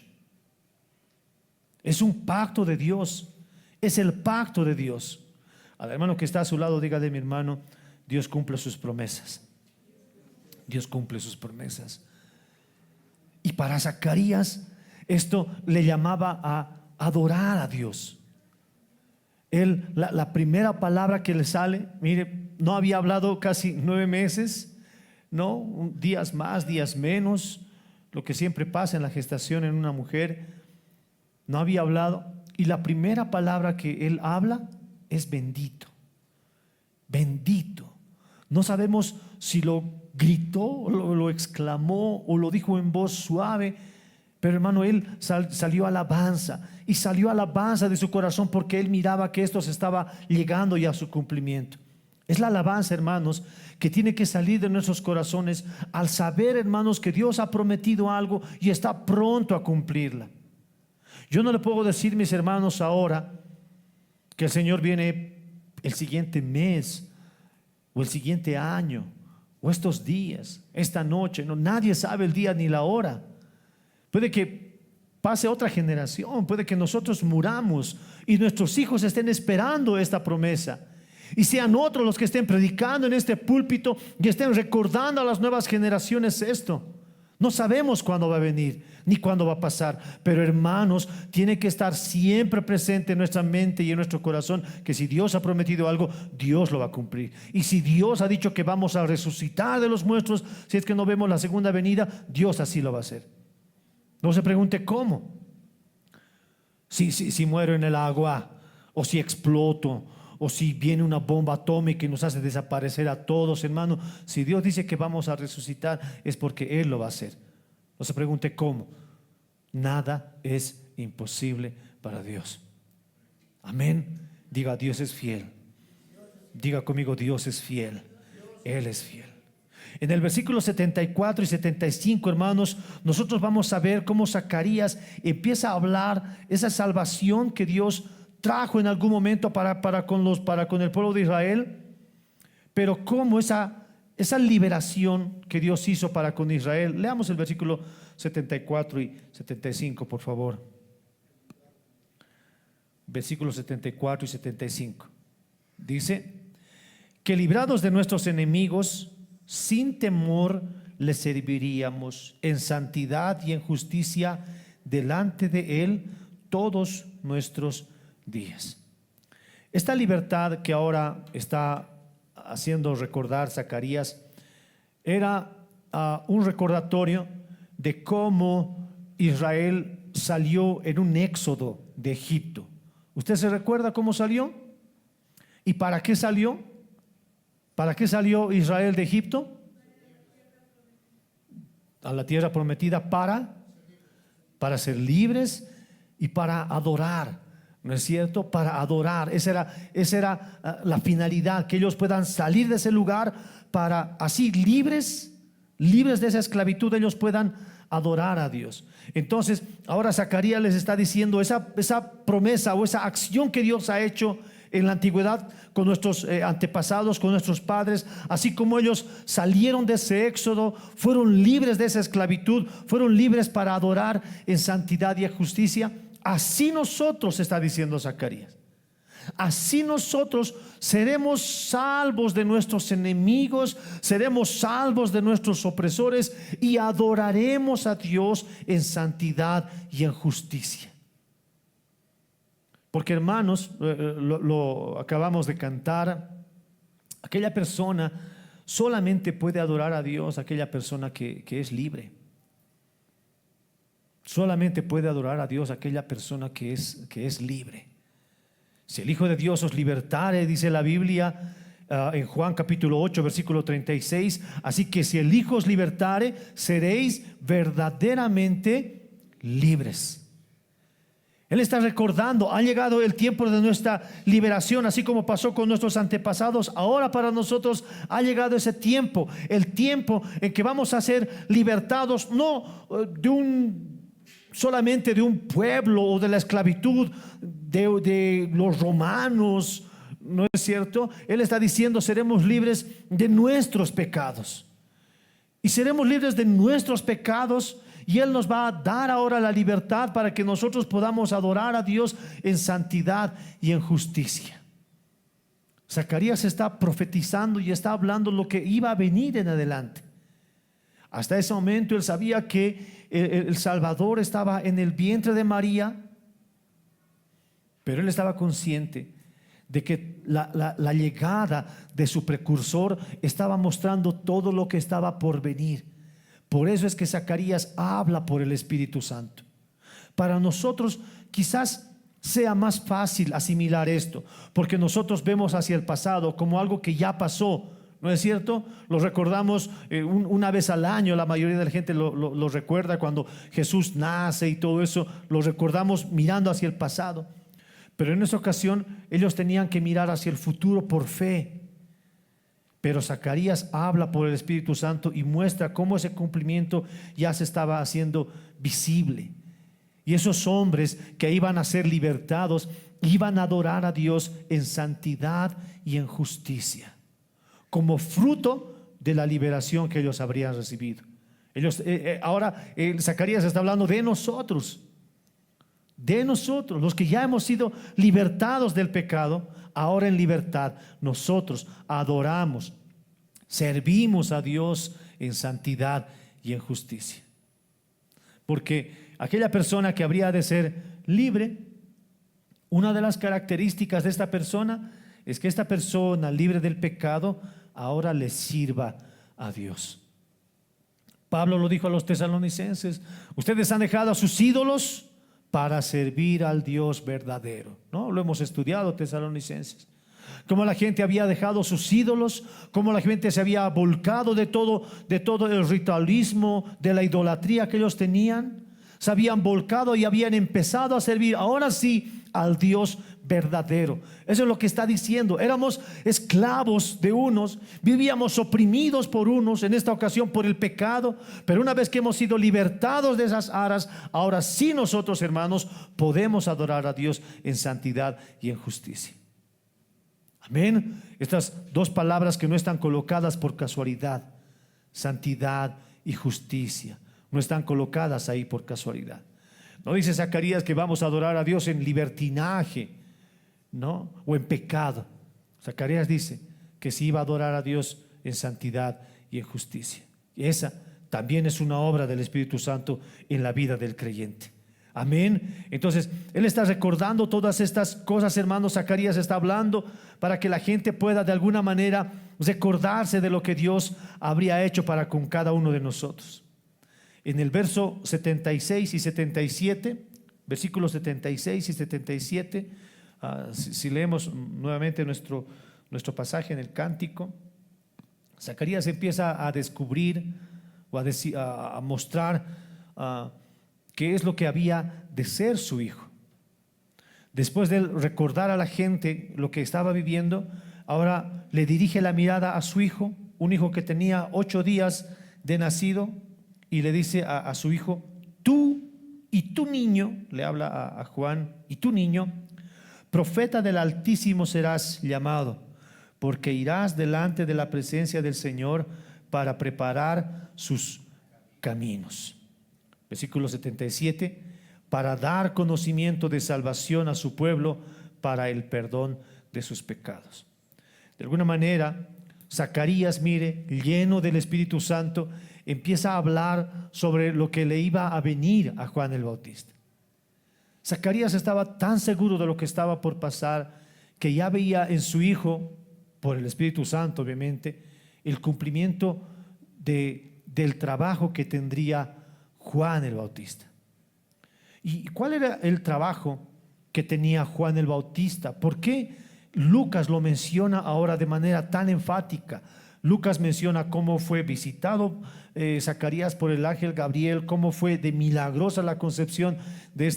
Es un pacto de Dios. Es el pacto de Dios. Al hermano que está a su lado, dígale: mi hermano, Dios cumple sus promesas. Dios cumple sus promesas. Y para Zacarías esto le llamaba a adorar a Dios. Él, la primera palabra que le sale, mire, no había hablado casi 9 meses, no, días más, días menos, lo que siempre pasa en la gestación en una mujer. No había hablado, y la primera palabra que él habla es bendito. Bendito. No sabemos si lo gritó, o lo exclamó, o lo dijo en voz suave, pero hermano, él salió alabanza, y salió alabanza de su corazón porque él miraba que esto se estaba llegando ya a su cumplimiento. Es la alabanza, hermanos, que tiene que salir de nuestros corazones al saber, hermanos, que Dios ha prometido algo y está pronto a cumplirla. Yo no le puedo decir, mis hermanos, ahora que el Señor viene el siguiente mes, o el siguiente año, o estos días, esta noche. No, nadie sabe el día ni la hora. Puede que pase otra generación, puede que nosotros muramos y nuestros hijos estén esperando esta promesa, y sean otros los que estén predicando en este púlpito y estén recordando a las nuevas generaciones esto. No sabemos cuándo va a venir ni cuándo va a pasar, pero hermanos, tiene que estar siempre presente en nuestra mente y en nuestro corazón que si Dios ha prometido algo, Dios lo va a cumplir. Y si Dios ha dicho que vamos a resucitar de los muertos, si es que no vemos la segunda venida, Dios así lo va a hacer. No se pregunte cómo. Si muero en el agua, o si exploto, o si viene una bomba atómica y nos hace desaparecer a todos, hermano. Si Dios dice que vamos a resucitar, es porque Él lo va a hacer. No se pregunte cómo. Nada es imposible para Dios. Amén. Diga, Dios es fiel. Diga conmigo, Dios es fiel. Él es fiel. En el versículo 74 y 75, hermanos, nosotros vamos a ver cómo Zacarías empieza a hablar esa salvación que Dios trajo en algún momento para con el pueblo de Israel, pero cómo esa liberación que Dios hizo para con Israel. Leamos el versículo 74 y 75, por favor. Versículos 74 y 75. Dice: que librados de nuestros enemigos, sin temor le serviríamos en santidad y en justicia delante de Él todos nuestros días. Esta libertad que ahora está haciendo recordar Zacarías era un recordatorio de cómo Israel salió en un éxodo de Egipto. ¿Usted se recuerda cómo salió? ¿Y para qué salió? ¿Para qué salió Israel de Egipto? A la tierra prometida para ser libres y para adorar, ¿no es cierto? Para adorar. Esa era la finalidad, que ellos puedan salir de ese lugar para así libres de esa esclavitud, ellos puedan adorar a Dios. Entonces, ahora Zacarías les está diciendo esa promesa o esa acción que Dios ha hecho en la antigüedad con nuestros antepasados, con nuestros padres, así como ellos salieron de ese éxodo, fueron libres de esa esclavitud, fueron libres para adorar en santidad y en justicia. Así nosotros, está diciendo Zacarías, así nosotros seremos salvos de nuestros enemigos, seremos salvos de nuestros opresores y adoraremos a Dios en santidad y en justicia. Porque, hermanos, lo acabamos de cantar, aquella persona solamente puede adorar a Dios, aquella persona que es libre. Solamente puede adorar a Dios aquella persona que es libre. Si el Hijo de Dios os libertare, dice la Biblia en Juan capítulo 8 versículo 36, así que si el Hijo os libertare, seréis verdaderamente libres. Él está recordando, ha llegado el tiempo de nuestra liberación, así como pasó con nuestros antepasados. Ahora para nosotros ha llegado ese tiempo, el tiempo en que vamos a ser libertados, no solamente de un pueblo o de la esclavitud de los romanos, ¿no es cierto? Él está diciendo, seremos libres de nuestros pecados. Y seremos libres de nuestros pecados. Y Él nos va a dar ahora la libertad para que nosotros podamos adorar a Dios en santidad y en justicia. Zacarías está profetizando y está hablando lo que iba a venir en adelante. Hasta ese momento él sabía que el Salvador estaba en el vientre de María, pero él estaba consciente de que la llegada de su precursor estaba mostrando todo lo que estaba por venir. Por eso es que Zacarías habla por el Espíritu Santo. Para nosotros quizás sea más fácil asimilar esto, porque nosotros vemos hacia el pasado como algo que ya pasó, ¿no es cierto? Lo recordamos una vez al año, la mayoría de la gente lo recuerda cuando Jesús nace y todo eso, lo recordamos mirando hacia el pasado. Pero en esa ocasión ellos tenían que mirar hacia el futuro por fe. Pero Zacarías habla por el Espíritu Santo y muestra cómo ese cumplimiento ya se estaba haciendo visible. Y esos hombres que iban a ser libertados iban a adorar a Dios en santidad y en justicia, como fruto de la liberación que ellos habrían recibido. Ahora Zacarías está hablando de nosotros, los que ya hemos sido libertados del pecado. Ahora en libertad nosotros adoramos, servimos a Dios en santidad y en justicia. Porque aquella persona que habría de ser libre, una de las características de esta persona es que esta persona libre del pecado ahora le sirva a Dios. Pablo lo dijo a los tesalonicenses: ustedes han dejado a sus ídolos para servir al Dios verdadero. ¿No? Lo hemos estudiado, tesalonicenses. Cómo la gente había dejado sus ídolos, cómo la gente se había volcado de todo el ritualismo, de la idolatría que ellos tenían. Se habían volcado y habían empezado a servir, ahora sí, al Dios verdadero. Eso es lo que está diciendo. Éramos esclavos de unos, vivíamos oprimidos por unos, en esta ocasión por el pecado, pero una vez que hemos sido libertados de esas aras, ahora sí nosotros, hermanos, podemos adorar a Dios en santidad y en justicia. Amén. Estas dos palabras que no están colocadas por casualidad, santidad y justicia, no están colocadas ahí por casualidad. No dice Zacarías que vamos a adorar a Dios en libertinaje, ¿no? O en pecado. Zacarías dice que sí iba a adorar a Dios en santidad y en justicia. Y esa también es una obra del Espíritu Santo en la vida del creyente. Amén. Entonces, él está recordando todas estas cosas, hermanos. Zacarías está hablando para que la gente pueda de alguna manera recordarse de lo que Dios habría hecho para con cada uno de nosotros. En el verso 76 y 77, versículos 76 y 77, si leemos nuevamente nuestro pasaje en el cántico, Zacarías empieza a descubrir o a mostrar qué es lo que había de ser su hijo. Después de recordar a la gente lo que estaba viviendo, ahora le dirige la mirada a su hijo, un hijo que tenía 8 días de nacido, y le dice a su hijo: tú y tu niño, le habla a Juan, y tu niño, profeta del Altísimo serás llamado, porque irás delante de la presencia del Señor para preparar sus caminos. Versículo 77, para dar conocimiento de salvación a su pueblo, para el perdón de sus pecados. De alguna manera, Zacarías, mire, lleno del Espíritu Santo, empieza a hablar sobre lo que le iba a venir a Juan el Bautista. Zacarías estaba tan seguro de lo que estaba por pasar que ya veía en su hijo, por el Espíritu Santo obviamente, el cumplimiento del trabajo que tendría Juan el Bautista. ¿Y cuál era el trabajo que tenía Juan el Bautista? ¿Por qué Lucas lo menciona ahora de manera tan enfática? Lucas menciona cómo fue visitado Zacarías por el ángel Gabriel, cómo fue de milagrosa la concepción de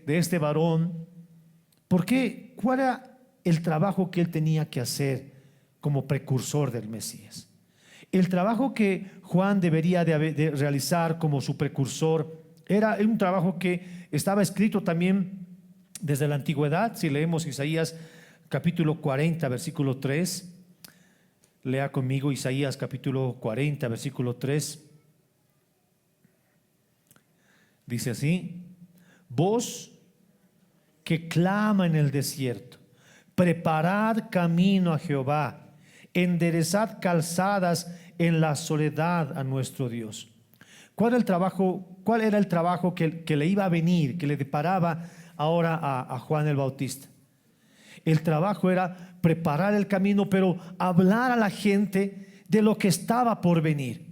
este varón. ¿Por qué? ¿Cuál era el trabajo que él tenía que hacer como precursor del Mesías? El trabajo que Juan debería de realizar como su precursor era un trabajo que estaba escrito también desde la antigüedad. Si leemos Isaías capítulo 40, versículo 3, lea conmigo Isaías capítulo 40, versículo 3. Dice así: voz que clama en el desierto, preparad camino a Jehová, enderezad calzadas en la soledad a nuestro Dios. ¿Cuál era el trabajo que le iba a venir, que le deparaba ahora a Juan el Bautista? El trabajo era preparar el camino, pero hablar a la gente de lo que estaba por venir.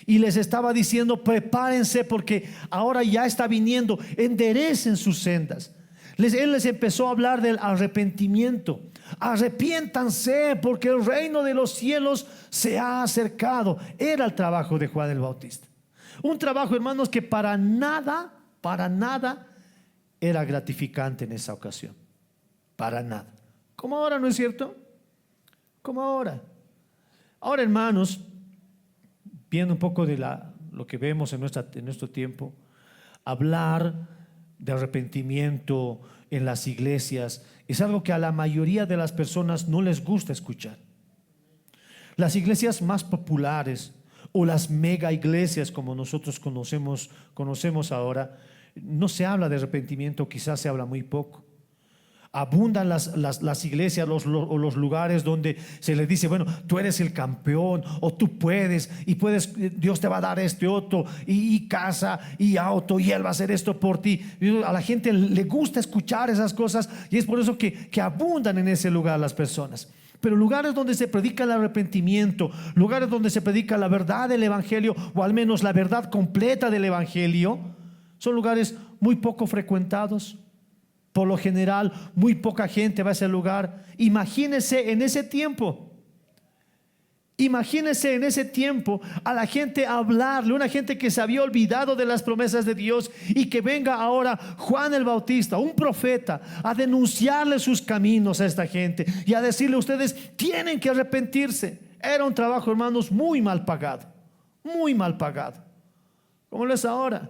Y les estaba diciendo: prepárense, porque ahora ya está viniendo, enderecen sus sendas. Él les empezó a hablar del arrepentimiento. Arrepiéntanse, porque el reino de los cielos se ha acercado. Era el trabajo de Juan el Bautista. Un trabajo, hermanos, que para nada era gratificante en esa ocasión. Para nada. Como ahora, ¿no es cierto? Como ahora. Ahora, hermanos, viendo un poco de lo que vemos en nuestro tiempo, hablar de arrepentimiento en las iglesias es algo que a la mayoría de las personas no les gusta escuchar. Las iglesias más populares o las mega iglesias, como nosotros conocemos ahora, no se habla de arrepentimiento, quizás se habla muy poco. Abundan las iglesias, los lugares donde se les dice: bueno, tú eres el campeón, o tú puedes, y puedes, Dios te va a dar este otro, y casa, y auto, y Él va a hacer esto por ti. Y a la gente le gusta escuchar esas cosas, y es por eso que abundan en ese lugar las personas. Pero lugares donde se predica el arrepentimiento, lugares donde se predica la verdad del Evangelio, o al menos la verdad completa del Evangelio, son lugares muy poco frecuentados. Por lo general, muy poca gente va a ese lugar. Imagínense en ese tiempo. Imagínense en ese tiempo a la gente hablarle, una gente que se había olvidado de las promesas de Dios, y que venga ahora Juan el Bautista, un profeta, a denunciarle sus caminos a esta gente y a decirle: ustedes tienen que arrepentirse. Era un trabajo, hermanos, muy mal pagado, muy mal pagado, como lo es ahora.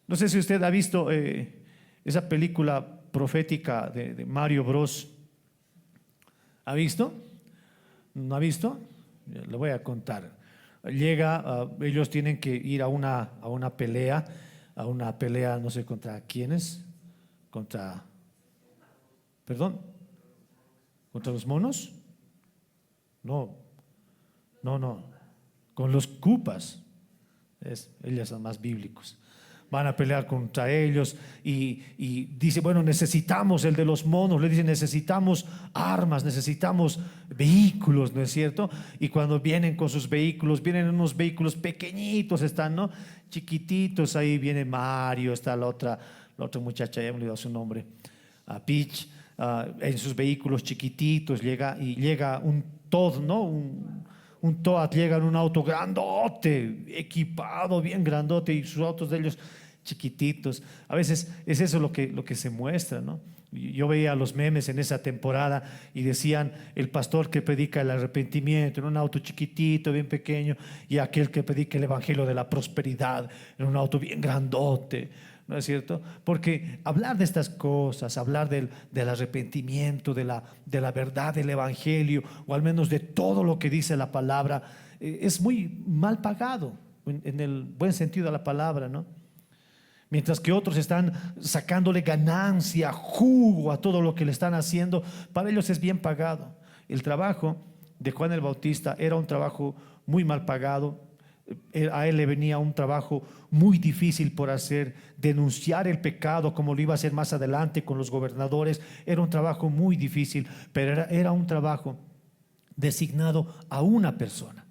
No sé si usted ha visto esa película profética de Mario Bros. ¿Ha visto? ¿No ha visto? Le voy a contar. Ellos tienen que ir a una pelea, no sé contra quiénes, contra los monos. No, con los cupas. Ellos son más bíblicos. Van a pelear contra ellos y dice: bueno, necesitamos, el de los monos le dice: necesitamos armas, necesitamos vehículos, ¿no es cierto? Y cuando vienen con sus vehículos, vienen en unos vehículos pequeñitos, están, ¿no? Chiquititos. Ahí viene Mario, está la otra muchacha, ya me olvidó su nombre, Peach, en sus vehículos chiquititos. Llega un Todd, ¿no? Un Toad llega en un auto grandote, equipado, bien grandote, y sus autos de ellos chiquititos. A veces es eso lo que se muestra, ¿no? Yo veía los memes en esa temporada y decían: el pastor que predica el arrepentimiento en un auto chiquitito, bien pequeño, y aquel que predica el evangelio de la prosperidad en un auto bien grandote, ¿no es cierto? Porque hablar de estas cosas, hablar del arrepentimiento, de la verdad del evangelio, o al menos de todo lo que dice la palabra, es muy mal pagado, en el buen sentido de la palabra, ¿no? Mientras que otros están sacándole ganancia, jugo a todo lo que le están haciendo, para ellos es bien pagado. El trabajo de Juan el Bautista era un trabajo muy mal pagado. A él le venía un trabajo muy difícil por hacer: denunciar el pecado, como lo iba a hacer más adelante con los gobernadores. Era un trabajo muy difícil, pero era un trabajo designado a una persona.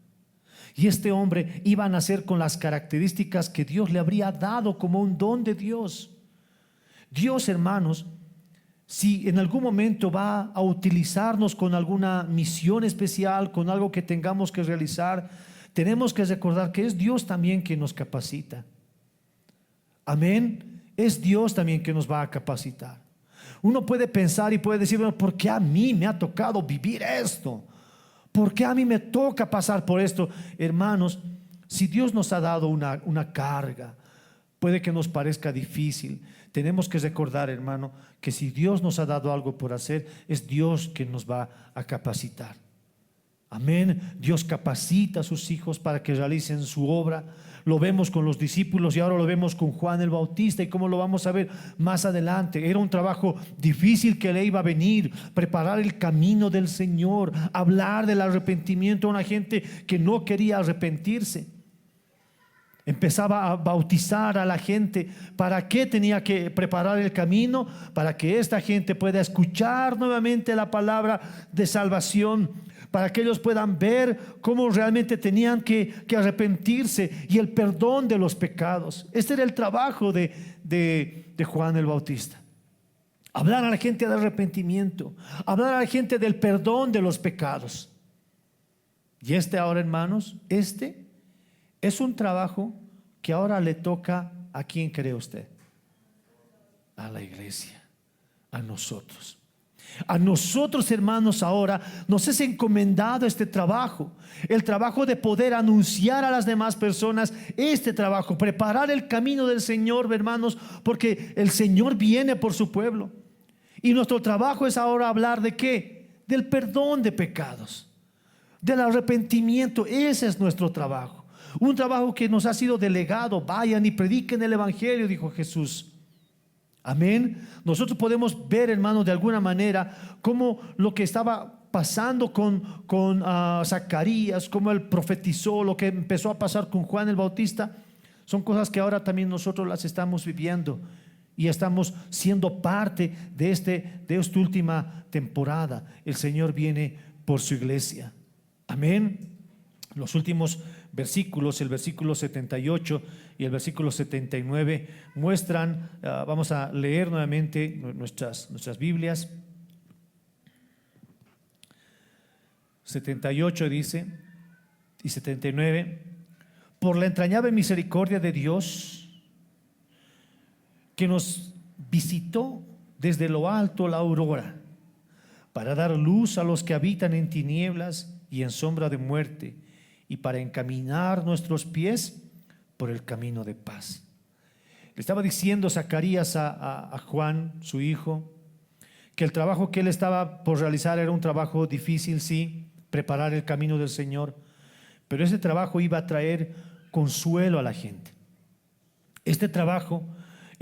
Y este hombre iba a nacer con las características que Dios le habría dado como un don de Dios. Dios, hermanos, si en algún momento va a utilizarnos con alguna misión especial, con algo que tengamos que realizar, tenemos que recordar que es Dios también que nos capacita. Amén. Es Dios también que nos va a capacitar. Uno puede pensar y puede decir: bueno, ¿por qué a mí me ha tocado vivir esto? ¿Por qué a mí me toca pasar por esto? Hermanos, si Dios nos ha dado una carga, puede que nos parezca difícil. Tenemos que recordar, hermano, que si Dios nos ha dado algo por hacer, es Dios quien nos va a capacitar. Amén. Dios capacita a sus hijos para que realicen su obra. Lo vemos con los discípulos y ahora lo vemos con Juan el Bautista, y como lo vamos a ver más adelante. Era un trabajo difícil que le iba a venir: preparar el camino del Señor, hablar del arrepentimiento a una gente que no quería arrepentirse. Empezaba a bautizar a la gente. ¿Para qué tenía que preparar el camino? Para que esta gente pueda escuchar nuevamente la palabra de salvación, para que ellos puedan ver cómo realmente tenían que arrepentirse y el perdón de los pecados. Este era el trabajo de Juan el Bautista: hablar a la gente del arrepentimiento, hablar a la gente del perdón de los pecados. Y ahora, hermanos, es un trabajo que ahora le toca ¿a quién cree usted? A la iglesia, a nosotros. A nosotros, hermanos, ahora nos es encomendado este trabajo, el trabajo de poder anunciar a las demás personas este trabajo, preparar el camino del Señor, hermanos, porque el Señor viene por su pueblo. Y nuestro trabajo es ahora hablar ¿de qué? Del perdón de pecados, del arrepentimiento. Ese es nuestro trabajo, un trabajo que nos ha sido delegado. Vayan y prediquen el evangelio, dijo Jesús. Amén. Nosotros podemos ver, hermanos, de alguna manera cómo lo que estaba pasando con Zacarías, cómo él profetizó, lo que empezó a pasar con Juan el Bautista, son cosas que ahora también nosotros las estamos viviendo. y estamos siendo parte de esta última temporada. El Señor viene por su iglesia. Amén. Los últimos versículos, el versículo 78 y el versículo 79 muestran, vamos a leer nuevamente nuestras Biblias. 78 dice, y 79: por la entrañable misericordia de Dios, que nos visitó desde lo alto la aurora, para dar luz a los que habitan en tinieblas y en sombra de muerte, y para encaminar nuestros pies por el camino de paz. Le estaba diciendo Zacarías a Juan, su hijo, que el trabajo que él estaba por realizar era un trabajo difícil, sí, preparar el camino del Señor, pero ese trabajo iba a traer consuelo a la gente. Este trabajo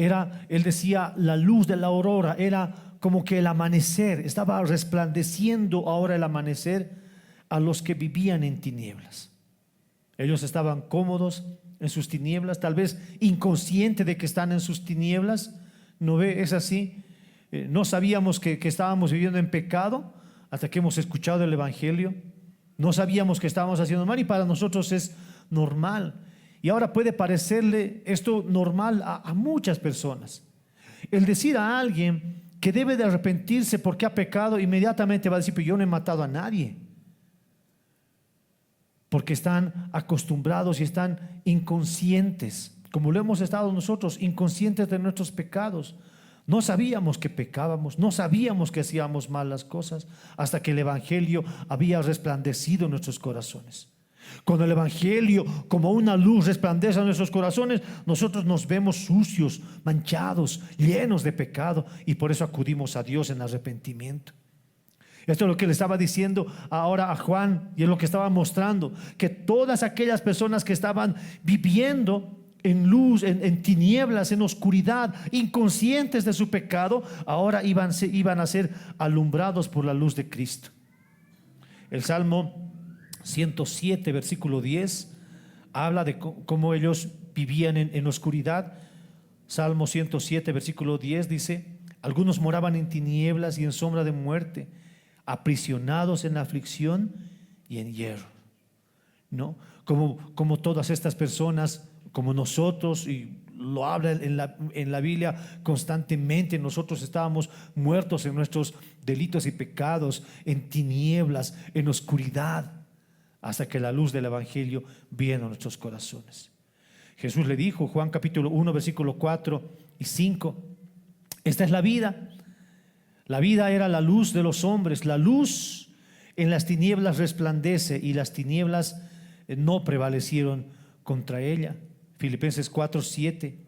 era, él decía, la luz de la aurora, era como que el amanecer, estaba resplandeciendo ahora el amanecer a los que vivían en tinieblas. Ellos estaban cómodos en sus tinieblas, tal vez inconscientes de que están en sus tinieblas. ¿No ve? Es así. No sabíamos que estábamos viviendo en pecado hasta que hemos escuchado el Evangelio. No sabíamos que estábamos haciendo mal y para nosotros es normal. Y ahora puede parecerle esto normal a muchas personas. El decir a alguien que debe de arrepentirse porque ha pecado, inmediatamente va a decir: pero yo no he matado a nadie. Porque están acostumbrados y están inconscientes, como lo hemos estado nosotros, inconscientes de nuestros pecados. No sabíamos que pecábamos, no sabíamos que hacíamos mal las cosas, hasta que el Evangelio había resplandecido en nuestros corazones. Cuando el Evangelio como una luz resplandece en nuestros corazones, nosotros nos vemos sucios, manchados, llenos de pecado, y por eso acudimos a Dios en arrepentimiento. Esto es lo que le estaba diciendo ahora a Juan, y es lo que estaba mostrando, que todas aquellas personas que estaban viviendo en luz, en tinieblas, en oscuridad, inconscientes de su pecado, ahora iban a ser alumbrados por la luz de Cristo. El Salmo 107, versículo 10, habla de cómo ellos vivían en oscuridad. Salmo 107, versículo 10 dice: algunos moraban en tinieblas y en sombra de muerte, aprisionados en aflicción y en hierro. ¿No? Como todas estas personas, como nosotros, y lo habla en la Biblia constantemente, nosotros estábamos muertos en nuestros delitos y pecados, en tinieblas, en oscuridad, hasta que la luz del Evangelio viene a nuestros corazones. Jesús le dijo, Juan capítulo 1, versículo 4 y 5, esta es la vida. La vida era la luz de los hombres. La luz en las tinieblas resplandece, y las tinieblas no prevalecieron contra ella. Filipenses 4, 7.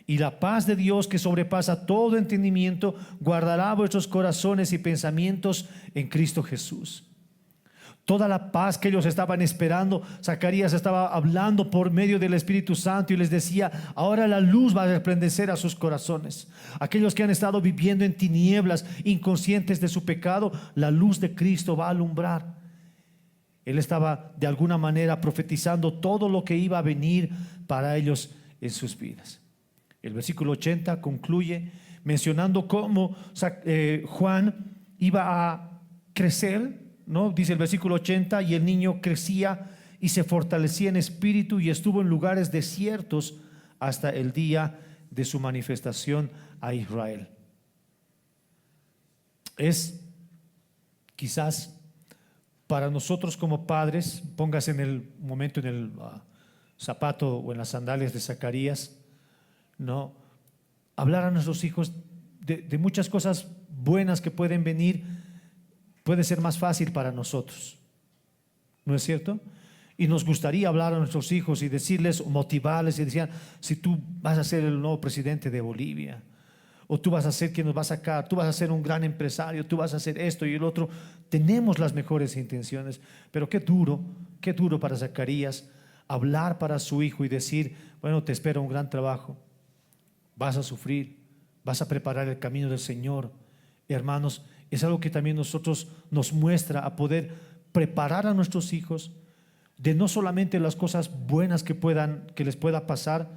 Y la paz de Dios, que sobrepasa todo entendimiento, guardará vuestros corazones y pensamientos en Cristo Jesús. Toda la paz que ellos estaban esperando, Zacarías estaba hablando por medio del Espíritu Santo y les decía: ahora la luz va a resplandecer a sus corazones. Aquellos que han estado viviendo en tinieblas, inconscientes de su pecado, la luz de Cristo va a alumbrar. Él estaba de alguna manera profetizando todo lo que iba a venir para ellos en sus vidas. El versículo 80 concluye mencionando cómo Juan iba a crecer, ¿no? Dice el versículo 80: y el niño crecía y se fortalecía en espíritu y estuvo en lugares desiertos hasta el día de su manifestación a Israel. Es quizás para nosotros como padres, póngase en el momento en el zapato o en las sandalias de Zacarías, ¿no? Hablar a nuestros hijos de muchas cosas buenas que pueden venir puede ser más fácil para nosotros, ¿no es cierto? Y nos gustaría hablar a nuestros hijos y decirles, motivarles y decir: si tú vas a ser el nuevo presidente de Bolivia, o tú vas a ser quien nos va a sacar, tú vas a ser un gran empresario, tú vas a hacer esto y el otro. Tenemos las mejores intenciones, pero qué duro para Zacarías hablar para su hijo y decir: bueno, te espera un gran trabajo, vas a sufrir, vas a preparar el camino del Señor. Hermanos, es algo que también nosotros nos muestra a poder preparar a nuestros hijos de no solamente las cosas buenas que les pueda pasar,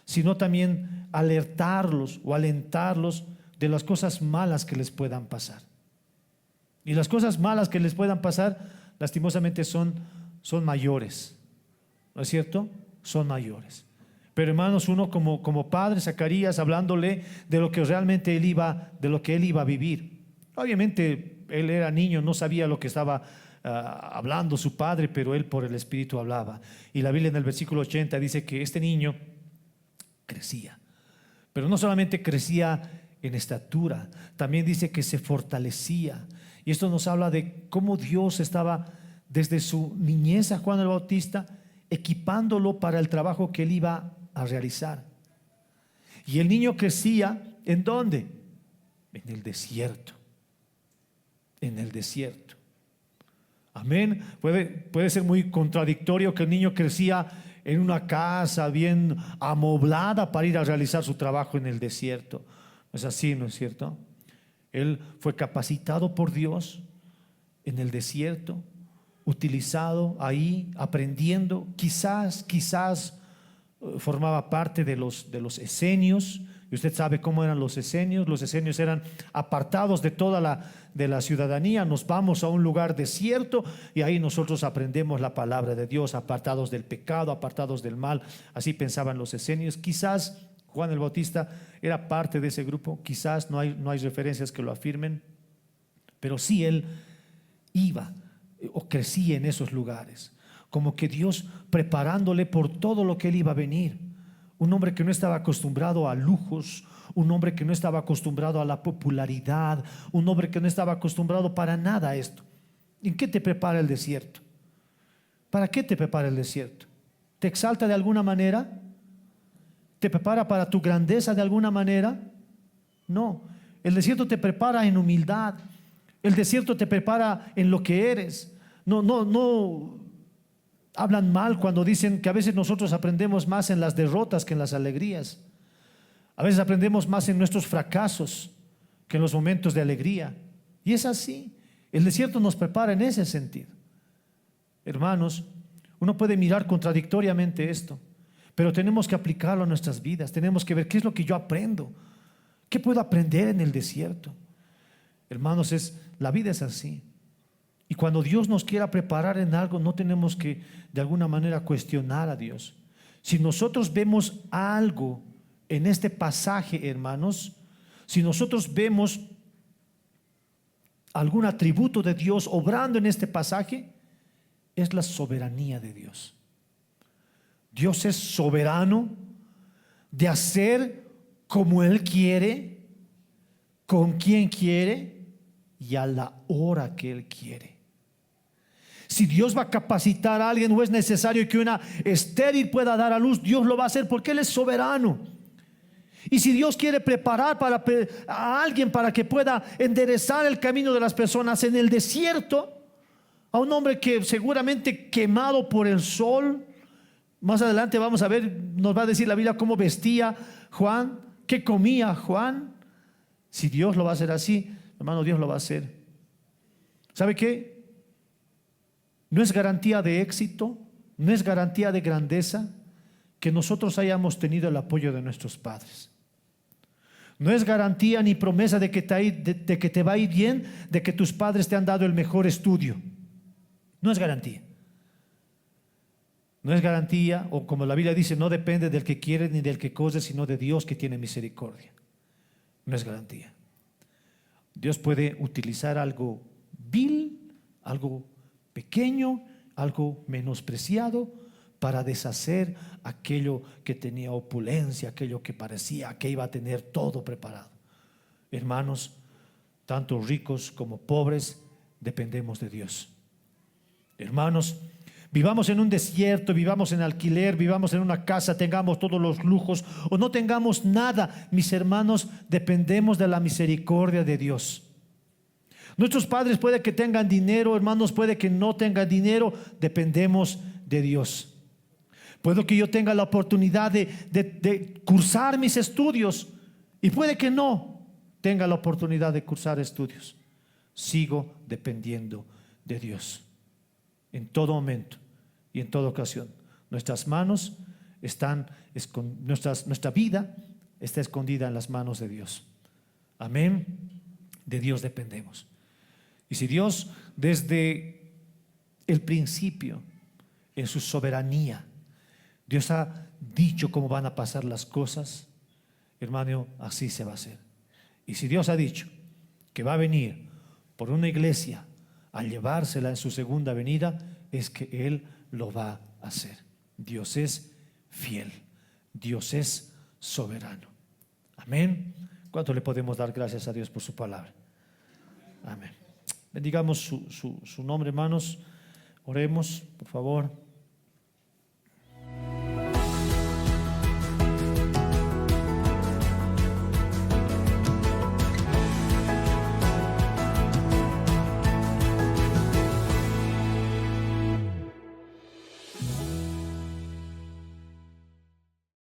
sino también alertarlos o alentarlos de las cosas malas que les puedan pasar. Y las cosas malas que les puedan pasar, lastimosamente son mayores, ¿no es cierto? Son mayores. Pero hermanos, uno como padre, Zacarías, hablándole de lo que realmente él iba a vivir. Obviamente él era niño, no sabía lo que estaba hablando su padre, pero él por el Espíritu hablaba. Y la Biblia en el versículo 80 dice que este niño crecía, pero no solamente crecía en estatura, también dice que se fortalecía. Y esto nos habla de cómo Dios estaba desde su niñez a Juan el Bautista equipándolo para el trabajo que él iba a realizar. Y el niño crecía, ¿en dónde? En el desierto. En el desierto. Amén. Puede ser muy contradictorio que el niño crecía en una casa bien amoblada para ir a realizar su trabajo en el desierto. No es así, ¿no es cierto? Él fue capacitado por Dios en el desierto, utilizado ahí, aprendiendo. Quizás formaba parte de los esenios. Y usted sabe cómo eran los esenios. Los esenios eran apartados de toda la ciudadanía. Nos vamos a un lugar desierto y ahí nosotros aprendemos la palabra de Dios, apartados del pecado, apartados del mal. Así pensaban los esenios. Quizás Juan el Bautista era parte de ese grupo. Quizás no hay referencias que lo afirmen, pero sí él iba o crecía en esos lugares, como que Dios preparándole por todo lo que él iba a venir. Un hombre que no estaba acostumbrado a lujos, un hombre que no estaba acostumbrado a la popularidad, un hombre que no estaba acostumbrado para nada a esto. ¿En qué te prepara el desierto? ¿Para qué te prepara el desierto? ¿Te exalta de alguna manera? ¿Te prepara para tu grandeza de alguna manera? No, el desierto te prepara en humildad. El desierto te prepara en lo que eres. No hablan mal cuando dicen que a veces nosotros aprendemos más en las derrotas que en las alegrías. A veces aprendemos más en nuestros fracasos que en los momentos de alegría. Y es así. El desierto nos prepara en ese sentido. Hermanos, uno puede mirar contradictoriamente esto, pero tenemos que aplicarlo a nuestras vidas. Tenemos que ver qué es lo que yo aprendo. ¿Qué puedo aprender en el desierto? Hermanos, la vida es así. Y cuando Dios nos quiera preparar en algo, no tenemos que de alguna manera cuestionar a Dios. Si nosotros vemos algo en este pasaje, hermanos, si nosotros vemos algún atributo de Dios obrando en este pasaje, es la soberanía de Dios. Dios es soberano de hacer como Él quiere, con quien quiere y a la hora que Él quiere. Si Dios va a capacitar a alguien o es necesario que una estéril pueda dar a luz, Dios lo va a hacer porque Él es soberano. Y si Dios quiere preparar a alguien para que pueda enderezar el camino de las personas en el desierto, a un hombre que seguramente quemado por el sol, más adelante vamos a ver, nos va a decir la Biblia cómo vestía Juan, qué comía Juan. Si Dios lo va a hacer así, hermano, Dios lo va a hacer. ¿Sabe qué? No es garantía de éxito, no es garantía de grandeza que nosotros hayamos tenido el apoyo de nuestros padres. No es garantía ni promesa de que te va a ir bien, de que tus padres te han dado el mejor estudio. No es garantía. No es garantía, o como la Biblia dice, no depende del que quiere ni del que corre, sino de Dios que tiene misericordia. No es garantía. Dios puede utilizar algo vil, algo pequeño, algo menospreciado para deshacer aquello que tenía opulencia, aquello que parecía que iba a tener todo preparado. Hermanos, tanto ricos como pobres, dependemos de Dios. Hermanos, vivamos en un desierto, vivamos en alquiler, vivamos en una casa, tengamos todos los lujos o no tengamos nada, mis hermanos, dependemos de la misericordia de Dios. Nuestros padres puede que tengan dinero, hermanos, puede que no tengan dinero, dependemos de Dios. Puede que yo tenga la oportunidad de cursar mis estudios y puede que no tenga la oportunidad de cursar estudios. Sigo dependiendo de Dios en todo momento y en toda ocasión. Nuestras manos nuestra vida está escondida en las manos de Dios. Amén. De Dios dependemos. Y si Dios desde el principio, en su soberanía, Dios ha dicho cómo van a pasar las cosas, hermano, así se va a hacer. Y si Dios ha dicho que va a venir por una iglesia a llevársela en su segunda venida, es que Él lo va a hacer. Dios es fiel, Dios es soberano. Amén. ¿Cuánto le podemos dar gracias a Dios por su palabra? Amén. Bendigamos su nombre, hermanos. Oremos, por favor.